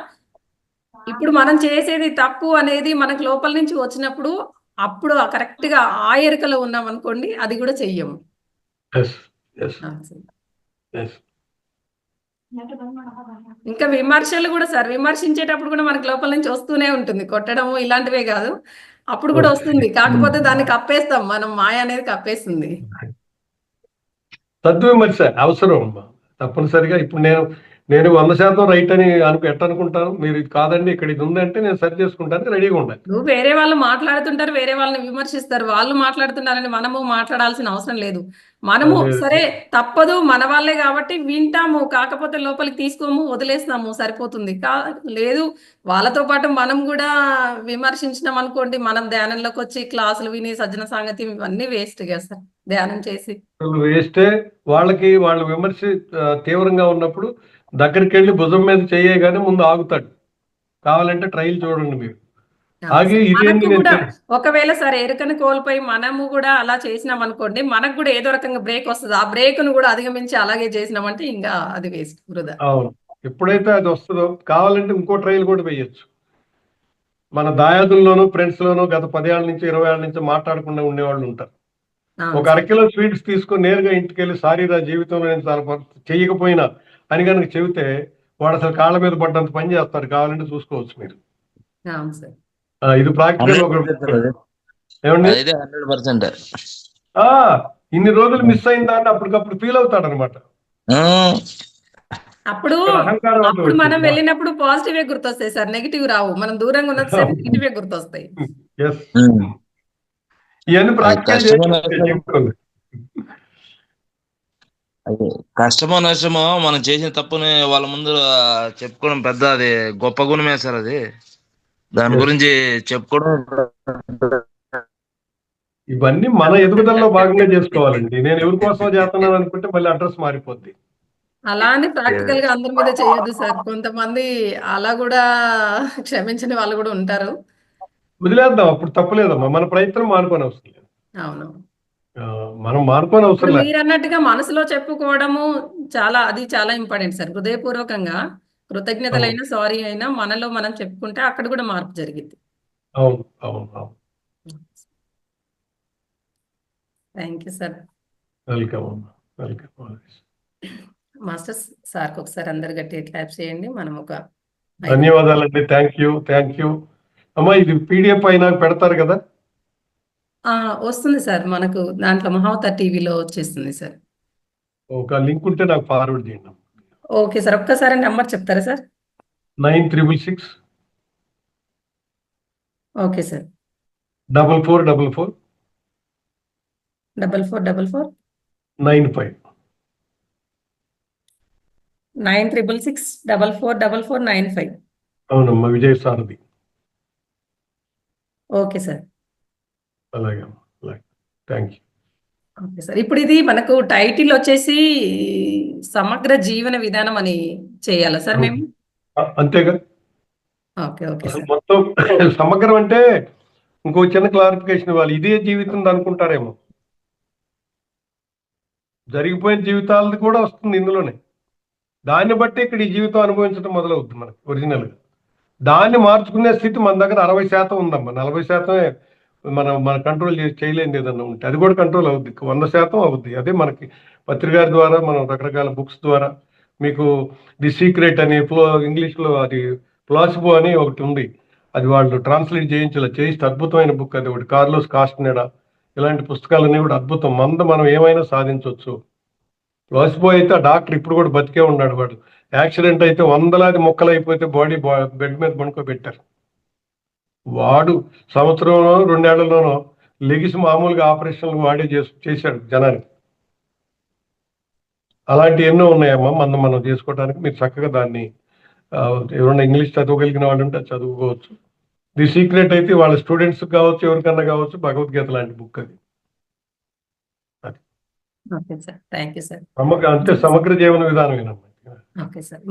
ఇప్పుడు మనం చేసేది తప్పు అనేది మనకు లోపల నుంచి వచ్చినప్పుడు అప్పుడు కరెక్ట్ గా ఆ ఎరుకలో ఉన్నాం అనుకోండి, అది కూడా చెయ్యము. ఇంకా విమర్శలు కూడా సార్, విమర్శించేటప్పుడు కూడా మనకు లోపల నుంచి వస్తూనే ఉంటుంది. కొట్టడము ఇలాంటివే కాదు, అప్పుడు కూడా వస్తుంది. కాకపోతే దాన్ని కప్పేస్తాం మనం, మాయ అనేది కప్పేస్తుంది. సద్విమర్శ అవసరం అమ్మా, తప్పనిసరిగా. ఇప్పుడు నేను 100% రైట్ అని ఎట్టనుకుంటాను. మీరు ఇది కాదండి ఇక్కడ ఇది ఉందంటే నేను సరి చేసుకుంటానికి రెడీగా ఉండాలి. నువ్వు వేరే వాళ్ళు మాట్లాడుతుంటారు, వేరే వాళ్ళని విమర్శిస్తారు, వాళ్ళు మాట్లాడుతున్నారని మనము మాట్లాడాల్సిన అవసరం లేదు. మనము సరే తప్పదు, మన వాళ్ళే కాబట్టి వింటాము, కాకపోతే లోపలికి తీసుకోము, వదిలేస్తాము, సరిపోతుంది. లేదు వాళ్ళతో పాటు మనం కూడా విమర్శించినాం అనుకోండి, మనం ధ్యానంలోకి వచ్చి క్లాసులు విని సజ్జన సాంగత్యం ఇవన్నీ వేస్ట్ కదా సార్. ధ్యానం చేసి వేస్తే వాళ్ళ విమర్శ తీవ్రంగా ఉన్నప్పుడు దగ్గరికి వెళ్ళి భుజం మీద చేయగానే ముందు ఆగుతాడు. కావాలంటే ట్రైల్ చూడండి మీరు. ఆగి మనకు కూడా ఒకవేళ సరే ఎరుకను కోల్పోయి మనము కూడా అలా చేసినాం అనుకోండి, మనకు కూడా ఏదో రకంగా బ్రేక్ వస్తుంది. ఆ బ్రేక్ ను కూడా అధిగమించి అలాగే చేసినామంటే ఇంకా అది వేస్ట్, వృధా. అవును, ఎప్పుడైతే అది వస్తుందో కావాలంటే ఇంకో ట్రైల్ కూడా వేయచ్చు. మన దాయాదుల్లోనూ ఫ్రెండ్స్ లోనూ గత 10 ఏళ్ళ నుంచి 20 ఏళ్ళ నుంచి మాట్లాడకుండా ఉండేవాళ్ళు ఉంటారు. ఒక అరకిలో స్వీట్స్ తీసుకొని నేరుగా ఇంటికి వెళ్ళి సారీరా జీవితంలో నేను చాలా చెయ్యకపోయినా అని కనుక చెబితే వాడు అసలు కాళ్ళ మీద పడ్డంత పని చేస్తారు. కావాలంటే చూసుకోవచ్చు మీరు. ఇది ప్రాక్టికల్. ఏమండి, 100%. ఇన్ని రోజులు మిస్ అయిన దాన్ని అప్పటికప్పుడు ఫీల్ అవుతాడు అనమాట. అప్పుడు మనం వెళ్ళినప్పుడు పాజిటివ్ గుర్తొస్తాయి సార్, నెగిటివ్ రావు. మనం దూరంగా ఉన్నది సార్ నెగిటివ్ గుర్తొస్తాయి. ఇవన్నీ ప్రాక్టికల్. అది కష్టమో నష్టమో మనం చేసిన తప్పుని వాళ్ళ ముందు చెప్పుకోవడం పెద్ద అది గొప్ప గుణమే సార్ అది. దాని Yes. గురించి చెప్పుకోవడం ఇవన్నీ మన ఎదుగుదలలో భాగంగా చేసుకోవాలండి. నేను ఎవరి కోసం చేస్తున్నాను అనుకుంటే మళ్ళీ అడ్రస్ మారిపోద్ది. అలా అని ప్రాక్టికల్ గా అందరి మీద చేయొద్దు సార్. కొంతమంది అలా కూడా క్షమించని వాళ్ళు కూడా ఉంటారు. వదిలేద్దాం, అప్పుడు తప్పులేదమ్మా. మన ప్రయత్నం మానుకోని అవసరం లేదు. అవును. మనం మానుకోని అవసరం ఇప్పుడు లేదు. మీరు అన్నట్టుగా మనసులో చెప్పుకోవడము అది చాలా ఇంపార్టెంట్ సార్. హృదయపూర్వకంగా కృతజ్ఞతలైనా సారీ అయినా మనలో మనం చెప్పుకుంటే అక్కడ కూడా మార్పు జరిగింది. అవును అవును అవును. Thank you sir. వెల్కమ్ అమ్మా, వెల్కమ్. మాస్టర్స్ సార్కి ఒకసారి అందరు గట్టిగా క్లాప్ చేయండి. మనం ఒక ధన్యవాదాలండి. Thank you, thank you. అమ్మా ఇది పీడిఎఫ్ అయినా పెడతారు కదా? వస్తుంది సార్, మనకు దాంట్లో మహావతార్ టీవీలో వచ్చేస్తుంది సార్. ఒక లింక్ ఉంటే నాకు ఫార్వర్డ్ చేయండి. ఓకే సార్, ఒక్కసారి నెంబర్ చెప్తారా సార్? 9666 okay sir. 4444 4444 95. 9666 444495. అవునమ్మా, విజయ్ సారథి. Okay sir. అలాగే అలాగే. Thank you. ఓకే సార్, ఇప్పుడు ఇది మనకు టైటిల్ వచ్చేసి సమగ్ర జీవన విధానం అని చేయాలా సార్ మేము? అంతేగా. ఓకే ఓకే అసలు సార్. మొత్తం సమగ్రం అంటే ఇంకో చిన్న క్లారిఫికేషన్ ఇవ్వాలి. ఇదే జీవితం అనుకుంటారేమో. జరిగిపోయిన జీవితాలది కూడా వస్తుంది ఇందులోనే. దాన్ని బట్టి ఇక్కడ ఈ జీవితం అనుభవించడం మొదలవుతుంది మనకి ఒరిజినల్గా. దాన్ని మార్చుకునే స్థితి మన దగ్గర 60% ఉందమ్మా. 40% మన కంట్రోల్ చేయలేనిది ఏదన్నా ఉంటే అది కూడా కంట్రోల్ అవుద్ది. 100% అవుద్ది. అదే మనకి పత్రిక ద్వారా మనం రకరకాల బుక్స్ ద్వారా మీకు ది సీక్రెట్ అని ఇంగ్లీష్లో అది ప్లాసిబో అని ఒకటి ఉంది. అది వాళ్ళు ట్రాన్స్లేట్ చేయిస్తే అద్భుతమైన బుక్ అది ఒకటి. కార్లోస్ కాస్టనెడా ఇలాంటి పుస్తకాలన్నీ కూడా అద్భుతం. మనం ఏమైనా సాధించవచ్చు. ప్లాసిబో అయితే ఆ డాక్టర్ ఇప్పుడు కూడా బతికే ఉన్నాడు. వాడు యాక్సిడెంట్ అయితే వందలాది మొక్కలు అయిపోతే బెడ్ మీద పడుకోబెట్టారు. వాడు సంవత్సరంలో 2 ఏళ్లలోనో లెగిసి మామూలుగా ఆపరేషన్లు వాడే చేశాడు జనానికి. అలాంటి ఎన్నో ఉన్నాయమ్మా మనం చేసుకోవడానికి. మీరు చక్కగా దాన్ని ఎవరైనా ఇంగ్లీష్ చదవగలిగిన వాళ్ళు ఉంటే చదువుకోవచ్చు. ది సీక్రెట్ అయితే వాళ్ళ స్టూడెంట్స్ కావచ్చు, ఎవరికన్నా కావచ్చు, భగవద్గీత లాంటి బుక్ అది. Okay sir, thank you sir. అంతే సమగ్ర జీవన విధానమేనమ్మా. Okay sir.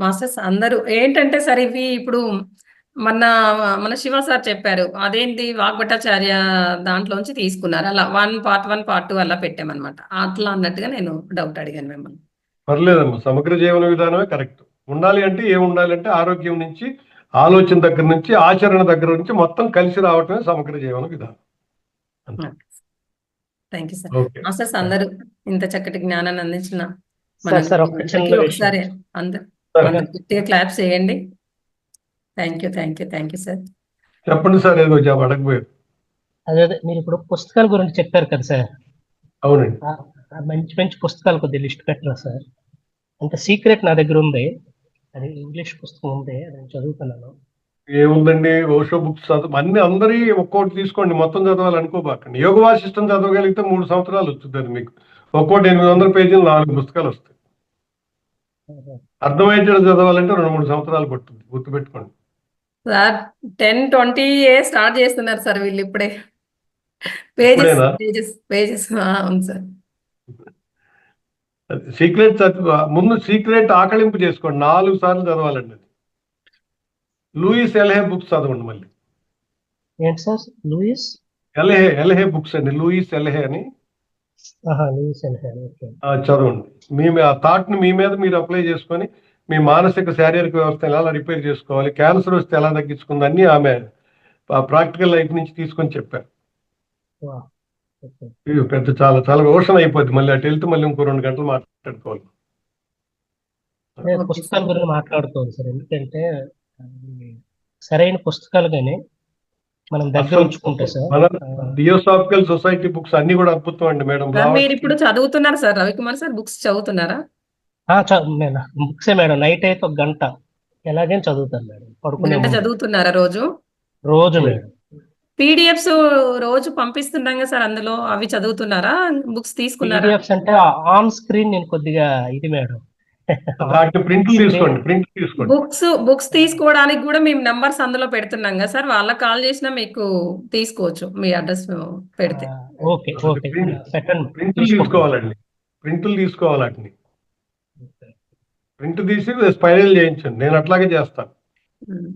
మాస్టర్స్ అందరూ ఏంటంటే సార్ ఇవి ఇప్పుడు మన శివ సార్ చెప్పారు, అదేంటి వాగ్భటాచార్య దాంట్లోంచి తీసుకున్నారు. అలా 1 part 1 part 2 అలా పెట్టామన్నమాట. అట్లా అన్నట్టుగా నేను డౌట్ అడిగాను మిమ్మల్ని. పర్లేదమ్మా, సమగ్ర జీవన విధానమే కరెక్ట్. ఉండాలి అంటే ఏముండాలంటే ఆరోగ్యం నుంచి, ఆలోచన దగ్గర నుంచి, ఆచరణ దగ్గర నుంచి మొత్తం కలిసి రావటమే సమగ్ర జీవన విధానం. Thank you sir. Okay. Masters అందరూ ఇంత చక్కటి జ్ఞానాన్ని అందించిన సార్ ఒక చిన్న ఒకసారి విషయం. అందరు గట్టిగా క్లాప్స్ చేయండి. Thank you sir. చెప్పండి సార్, ఏదో అడగబోయారు. అదే మీరు ఇప్పుడు పుస్తకాల గురించి చెప్పారు కదా సార్. అవునండి. మంచి మంచి పుస్తకాలు కొద్దిగా లిస్ట్ పెట్టరా సార్? అంటే సీక్రెట్ నా దగ్గర ఉంది, అది ఇంగ్లీష్ పుస్తకం ఉంది, అది నేను చదువుతున్నాను. ఏముందండి, ఓషో బుక్స్ అన్ని అందరి ఒక్కోటి తీసుకోండి. మొత్తం చదవాలి అనుకోబాకండి. యోగ వాసిష్టం చదవగలిగితే 3 సంవత్సరాలు వస్తుంది. అది మీకు ఒక్కోటి 800 పేజీలు 4 పుస్తకాలు వస్తాయి. అర్థమయ్యేటట్టు చదవాలంటే 2-3 సంవత్సరాలు పడుతుంది. గుర్తుపెట్టుకోండి సార్. 10-20 స్టార్ట్ చేస్తున్నారు సార్ వీళ్ళు ఇప్పుడే. ఇప్పుడేనా? పేజెస్ అవును సార్. సీక్రెట్ ముందు సీక్రెట్ ఆకలింపు చేసుకోండి. 4 సార్లు చదవాలండి. అది లూయిస్ ఎల్హే బుక్స్ చదవండి. మళ్ళీ ఏంటి సార్? లూయిస్ ఎల్హే బుక్స్ అండి. లూయిస్ ఎల్హే అని లూయిస్ ఎల్హే. ఓకే. చదవండి. ఆ థాట్ ని మీ మీద మీరు అప్లై చేసుకొని మీ మానసిక శారీరక వ్యవస్థ ఎలా రిపేర్ చేసుకోవాలి, క్యాన్సర్ వస్తే ఎలా తగ్గించుకుంది అన్ని ఆమె ప్రాక్టికల్ లైఫ్ నుంచి తీసుకొని చెప్పారు. ఇది పెద్ద చాలా చాలా రోషన్ అయిపోద్ది. మళ్ళీ అటు వెళ్తే మళ్ళీ ఇంకో 2 గంటలు మాట్లాడుకోవాలి. పుస్తకాల గురించి మాట్లాడుకోవాలి సార్. ఎందుకంటే సరైన పుస్తకాలు కానీ మనం దగ్గర ఉంచుకుంటే సార్. మన థియోసాఫికల్ సొసైటీ బుక్స్ అన్ని కూడా అద్భుతం అండి మేడం. మీరు ఇప్పుడు చదువుతున్నారు సార్? రవికుమార్ సార్ బుక్స్ చదువుతున్నారా? బుక్సే మేడం. నైట్ అయితే 1 గంట ఎలాగైనా చదువుతాను మేడం. పడుకునే చదువుతున్నారా రోజు? రోజు మేడం. పీడిఎఫ్స్ రోజు పంపిస్తుంటాం కదా సార్, అందులో అవి చదువుతున్నారా, బుక్స్ తీసుకున్నారా? పీడిఎఫ్స్ అంటే ఆన్ స్క్రీన్ నేను కొద్దిగా ఇది మేడం. వాటి ప్రింట్లు తీసుకోండి, ప్రింట్ తీసుకోండి. బుక్స్ తీసుకోవడానికి కూడా మేము నంబర్స్ అందులో పెడుతున్నాం కదా సార్, వాళ్ళకి కాల్ చేసినా మీకు తీసుకోవచ్చు మీ అడ్రస్ పెడితే. ఓకే ఓకే పెట్టండి. ప్రింట్లు తీసుకోవాలండి, ప్రింట్లు తీసుకోవాలి. వాటిని ప్రింట్ తీసి స్పైరల్ చేయించండి, నేను అట్లాగే చేస్తాను.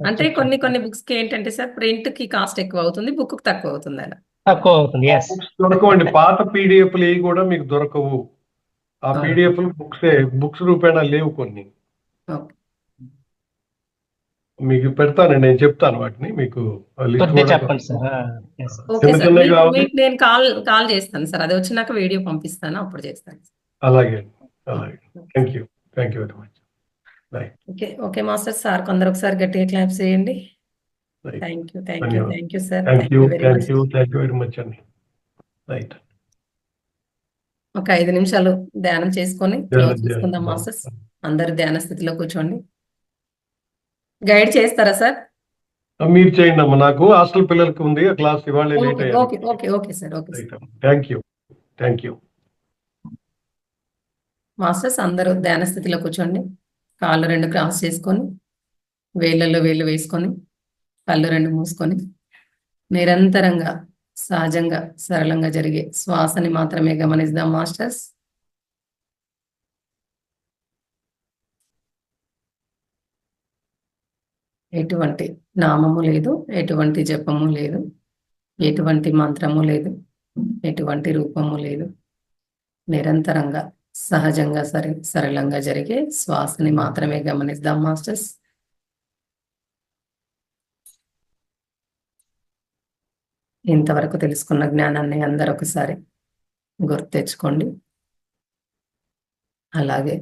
అంటే కొన్ని బుక్స్ కి ఏంటంటే సార్, ప్రింట్ కి కాస్ట్ ఎక్కువ అవుతుంది, బుక్ కి తక్కువ అవుతుంది అలా. తక్కువ అవుతుంది. బుక్స్ దొరకవండి, పాత పీడిఎఫ్లు ఇవి కూడా మీకు దొరకవు. ఆ పీడిఎఫ్లు బుక్స్ రూపేణా లేవు కొన్ని. ఓకే. మీకు పెడతానండి, నేను చెప్తాను వాటిని మీకు లిస్ట్ కొద్దిగా కూడా. చెప్పండి సార్. ఓకే చిన్న సార్, చిన్నవి కావాలి. మీకు నేను కాల్ చేస్తాను సార్, అది వచ్చినాక వీడియో పంపిస్తాను, అప్పుడు చేస్తాను. అలాగే అలాగే. Thank you very much. Okay master, sir కొందరు ఒకసారి గట్టిగా క్లాప్స్ చేయండి. Right. థ్యాంక్ యూ ధన్యవాదాలు. Sir, thank you very much. Very much అండి. రైట్. ఒక 5 నిమిషాలు ధ్యానం చేసుకొని ధ్యానం చూసుకుందాం చేయాలి. మాస్టర్స్. అందరు ధ్యాన స్థితిలో కూర్చోండి. గైడ్ చేస్తారా సార్? మీరు చేయండి అమ్మా, నాకు హాస్టల్ పిల్లలకి ఉంది ఆ క్లాస్ ఇవాళ లేట్ ఓకే అయ్యాను. Okay okay okay sir, okay sir. Thank you. Masters అందరూ ధ్యాన స్థితిలో కూర్చోండి. కాళ్ళు 2 క్రాస్ చేసుకొని, వేళ్ళల్లో వేళ్ళు వేసుకొని, కళ్ళు 2 మూసుకొని, నిరంతరంగా సహజంగా సరళంగా జరిగే శ్వాసని మాత్రమే గమనిద్దాం మాస్టర్స్. ఎటువంటి నామము లేదు, ఎటువంటి జపము లేదు, ఎటువంటి మంత్రము లేదు, ఎటువంటి రూపము లేదు. నిరంతరంగా సహజంగా సరళంగా జరిగే శ్వాసని మాత్రమే గమనిద్దాం మాస్టర్స్. ఇంతవరకు తెలుసుకున్న జ్ఞానాన్ని అందరూ ఒకసారి గుర్తు తెచ్చుకోండి. అలాగే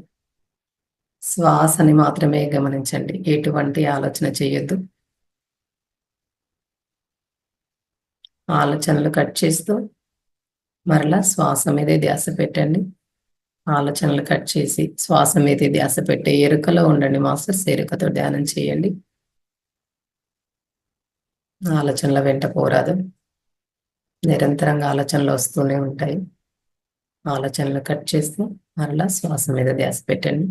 శ్వాసని మాత్రమే గమనించండి, ఎటువంటి ఆలోచన చేయొద్దు. ఆలోచనలు కట్ చేస్తూ మరలా శ్వాస మీదే ధ్యాస పెట్టండి. ఆలోచనలు కట్ చేసి శ్వాస మీదే ధ్యాస పెట్టే ఎరుకలో ఉండండి మాస్టర్స్. ఎరుకతో ధ్యానం చేయండి. ఆలోచనల వెంట పోరాదు, నిరంతరంగా ఆలోచనలు వస్తూనే ఉంటాయి. ఆలోచనలు కట్ చేస్తూ మరలా శ్వాస మీద ధ్యాస పెట్టండి.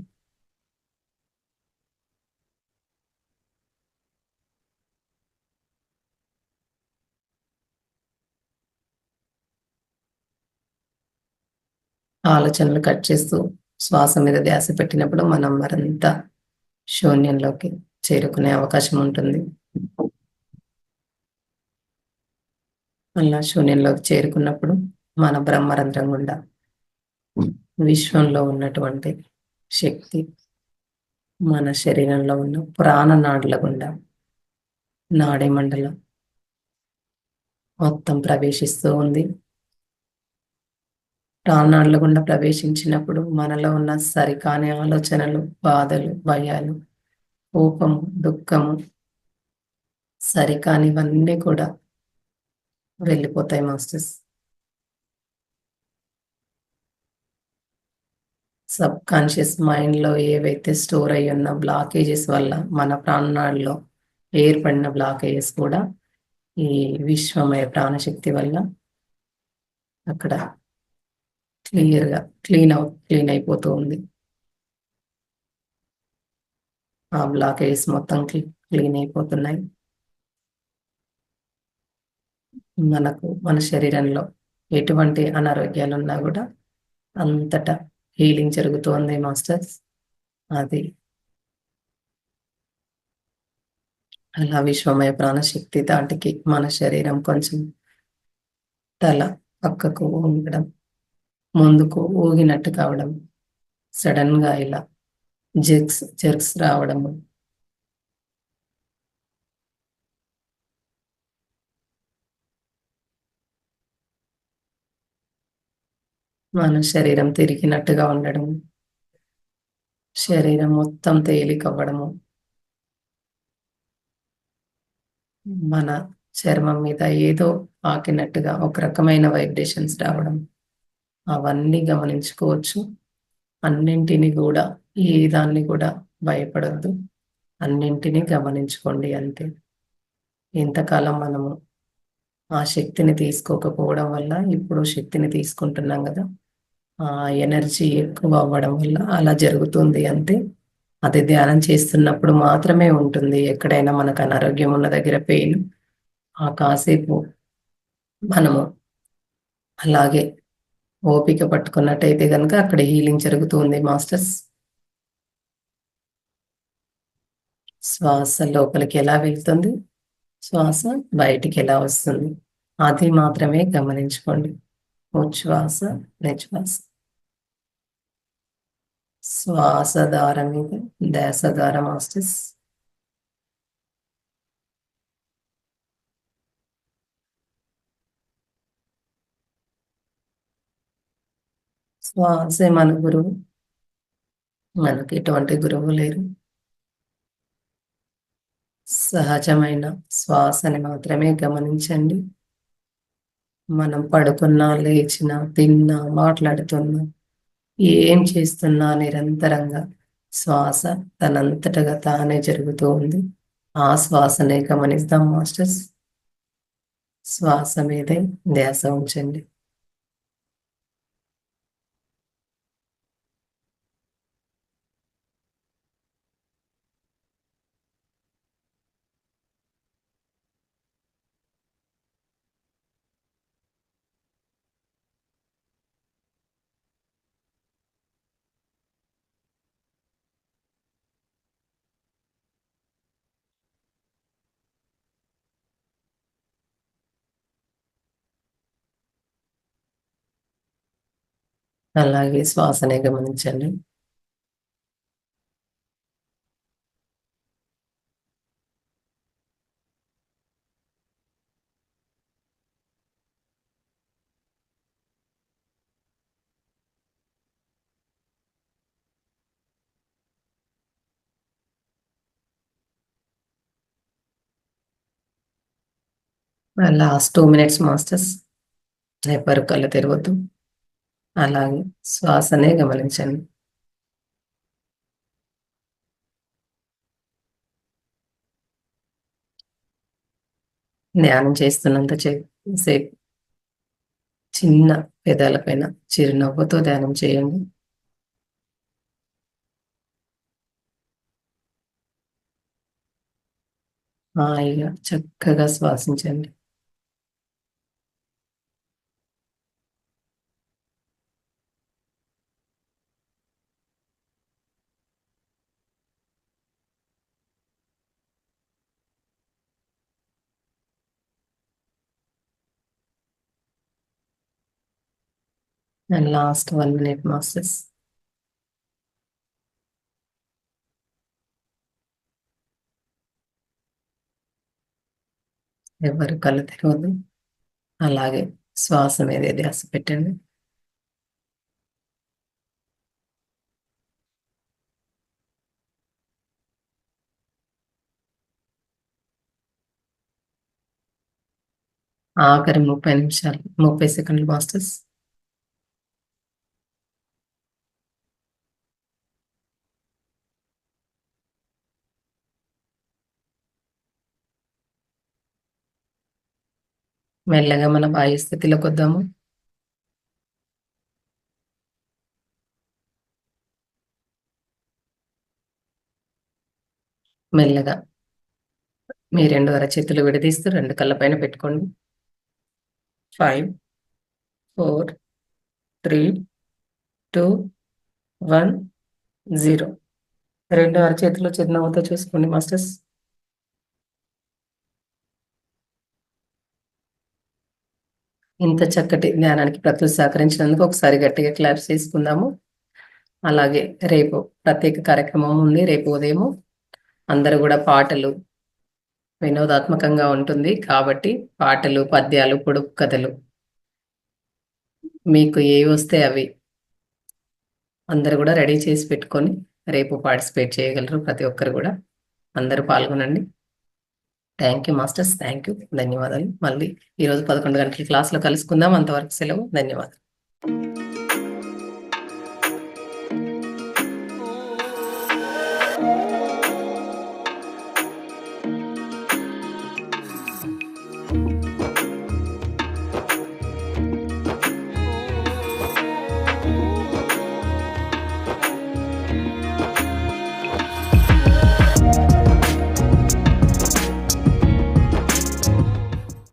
ఆలోచనలు కట్ చేస్తూ శ్వాస మీద ధ్యాస పెట్టినప్పుడు మనం మరింత శూన్యంలోకి చేరుకునే అవకాశం ఉంటుంది. అలా శూన్యంలోకి చేరుకున్నప్పుడు మన బ్రహ్మరంధ్రం గుండా విశ్వంలో ఉన్నటువంటి శక్తి మన శరీరంలో ఉన్న ప్రాణనాడుల గుండా నాడీ మండలం మొత్తం ప్రవేశిస్తూ ఉంది. ప్రాణనాడుల గుండా ప్రవేశించినప్పుడు మనలో ఉన్న సరికాని ఆలోచనలు, బాధలు, భయాలు, కోపము, దుఃఖము, సరికానివన్నీ కూడా వెళ్ళిపోతాయి మాస్టర్స్. సబ్ కాన్షియస్ మైండ్లో ఏవైతే స్టోర్ అయి ఉన్న బ్లాకేజెస్ వల్ల మన ప్రాణనాడులో ఏర్పడిన బ్లాకేజెస్ కూడా ఈ విశ్వమయ ప్రాణశక్తి వల్ల అక్కడ క్లియర్గా క్లీన్ అయిపోతూ ఉంది. ఆ బ్లాకేజెస్ మొత్తం క్లీన్ అయిపోతున్నాయి. మన శరీరంలో ఎటువంటి అనారోగ్యాలు ఉన్నా కూడా అంతటా హీలింగ్ జరుగుతోంది మాస్టర్స్. అది అలా విశ్వమయ ప్రాణశక్తి దాటికి మన శరీరం కొంచెం తల పక్కకు ఊగడం, ముందుకు ఊగినట్టు కావడం, సడన్ గా ఇలా జెర్క్స్ రావడము, మన శరీరం తిరిగినట్టుగా ఉండడం, శరీరం మొత్తం తేలికవ్వడము, మన చర్మం మీద ఏదో పాకినట్టుగా ఒక రకమైన వైబ్రేషన్స్ రావడం, అవన్నీ గమనించుకోవచ్చు. అన్నింటినీ కూడా, ఏ దాన్ని కూడా భయపడద్దు, అన్నింటినీ గమనించుకోండి అంతే. ఇంతకాలం మనము ఆ శక్తిని తీసుకోకపోవడం వల్ల ఇప్పుడు శక్తిని తీసుకుంటున్నాం కదా, ఆ ఎనర్జీ ఎక్కువ అవ్వడం వల్ల అలా జరుగుతుంది అంతే. అది ధ్యానం చేస్తున్నప్పుడు మాత్రమే ఉంటుంది. ఎక్కడైనా మనకు అనారోగ్యం ఉన్న దగ్గర పెయిన్, ఆ కాసేపు మనము అలాగే ఓపిక పట్టుకున్నట్టయితే కనుక అక్కడ హీలింగ్ జరుగుతుంది మాస్టర్స్. శ్వాస లోపలికి ఎలా వెళ్తుంది, శ్వాస బయటికి ఎలా వస్తుంది, అది మాత్రమే గమనించుకోండి. ఉచ్ఛ్వాస నిశ్వాస. శ్వాస ద్వార మీద ధ్యాస ద్వారా మాస్టర్స్. శ్వాసే మన గురువు, మనకి ఎటువంటి గురువు లేరు. సహజమైన శ్వాసని మాత్రమే గమనించండి. మనం పడుకున్నా, లేచినా, తిన్నా, మాట్లాడుతున్నా, ఏం చేస్తున్నా నిరంతరంగా శ్వాస తనంతటగా తానే జరుగుతూ ఉంది. ఆ శ్వాసనే గమనిస్తాం మాస్టర్స్. శ్వాస మీదే ధ్యాస ఉంచండి. అలాగే శ్వాసనే గమనించండి. Last 2 minutes masters. ఎవ్వరు కళ్ళు తెరవద్దు. అలాగే శ్వాసనే గమనించండి. ధ్యానం చేస్తున్నంత సేపు చిన్న పెదాలపైన చిరునవ్వుతో ధ్యానం చేయండి. హాయిగా చక్కగా శ్వాసించండి. And last 1 minute masters. ఎవరు కళ్ళు తెరవద్దు. అలాగే శ్వాస మీద ధ్యాస పెట్టండి. ఆఖరి 30 నిమిషాలు 30 సెకండ్లు మాస్టర్స్. మెల్లగా మన వాయు స్థితిలోకి వద్దాము. మెల్లగా మీ 2 అరచేతులు విడదీస్తూ 2 కళ్ళ పైన పెట్టుకోండి. 5, 4, 3, 2, 1, 0. 2 అరచేతులు చిరునవ్వుతో చూసుకోండి మాస్టర్స్. ఇంత చక్కటి జ్ఞానానికి ప్రకృతి సహకరించినందుకు ఒకసారి గట్టిగా క్లాప్స్ చేసుకుందాము. అలాగే రేపు ప్రత్యేక కార్యక్రమం ఉంది. రేపు ఉదయము అందరూ కూడా పాటలు వినోదాత్మకంగా ఉంటుంది కాబట్టి పాటలు, పద్యాలు, పొడుపు కథలు మీకు ఏవి వస్తే అవి అందరూ కూడా రెడీ చేసి పెట్టుకొని రేపు పార్టిసిపేట్ చేయగలరు. ప్రతి ఒక్కరు కూడా అందరూ పాల్గొనండి. Thank you masters. Thank you. ధన్యవాదాలు. మళ్ళీ ఈరోజు 11 గంటల క్లాస్లో కలుసుకుందాం. అంతవరకు సెలవు. ధన్యవాదాలు.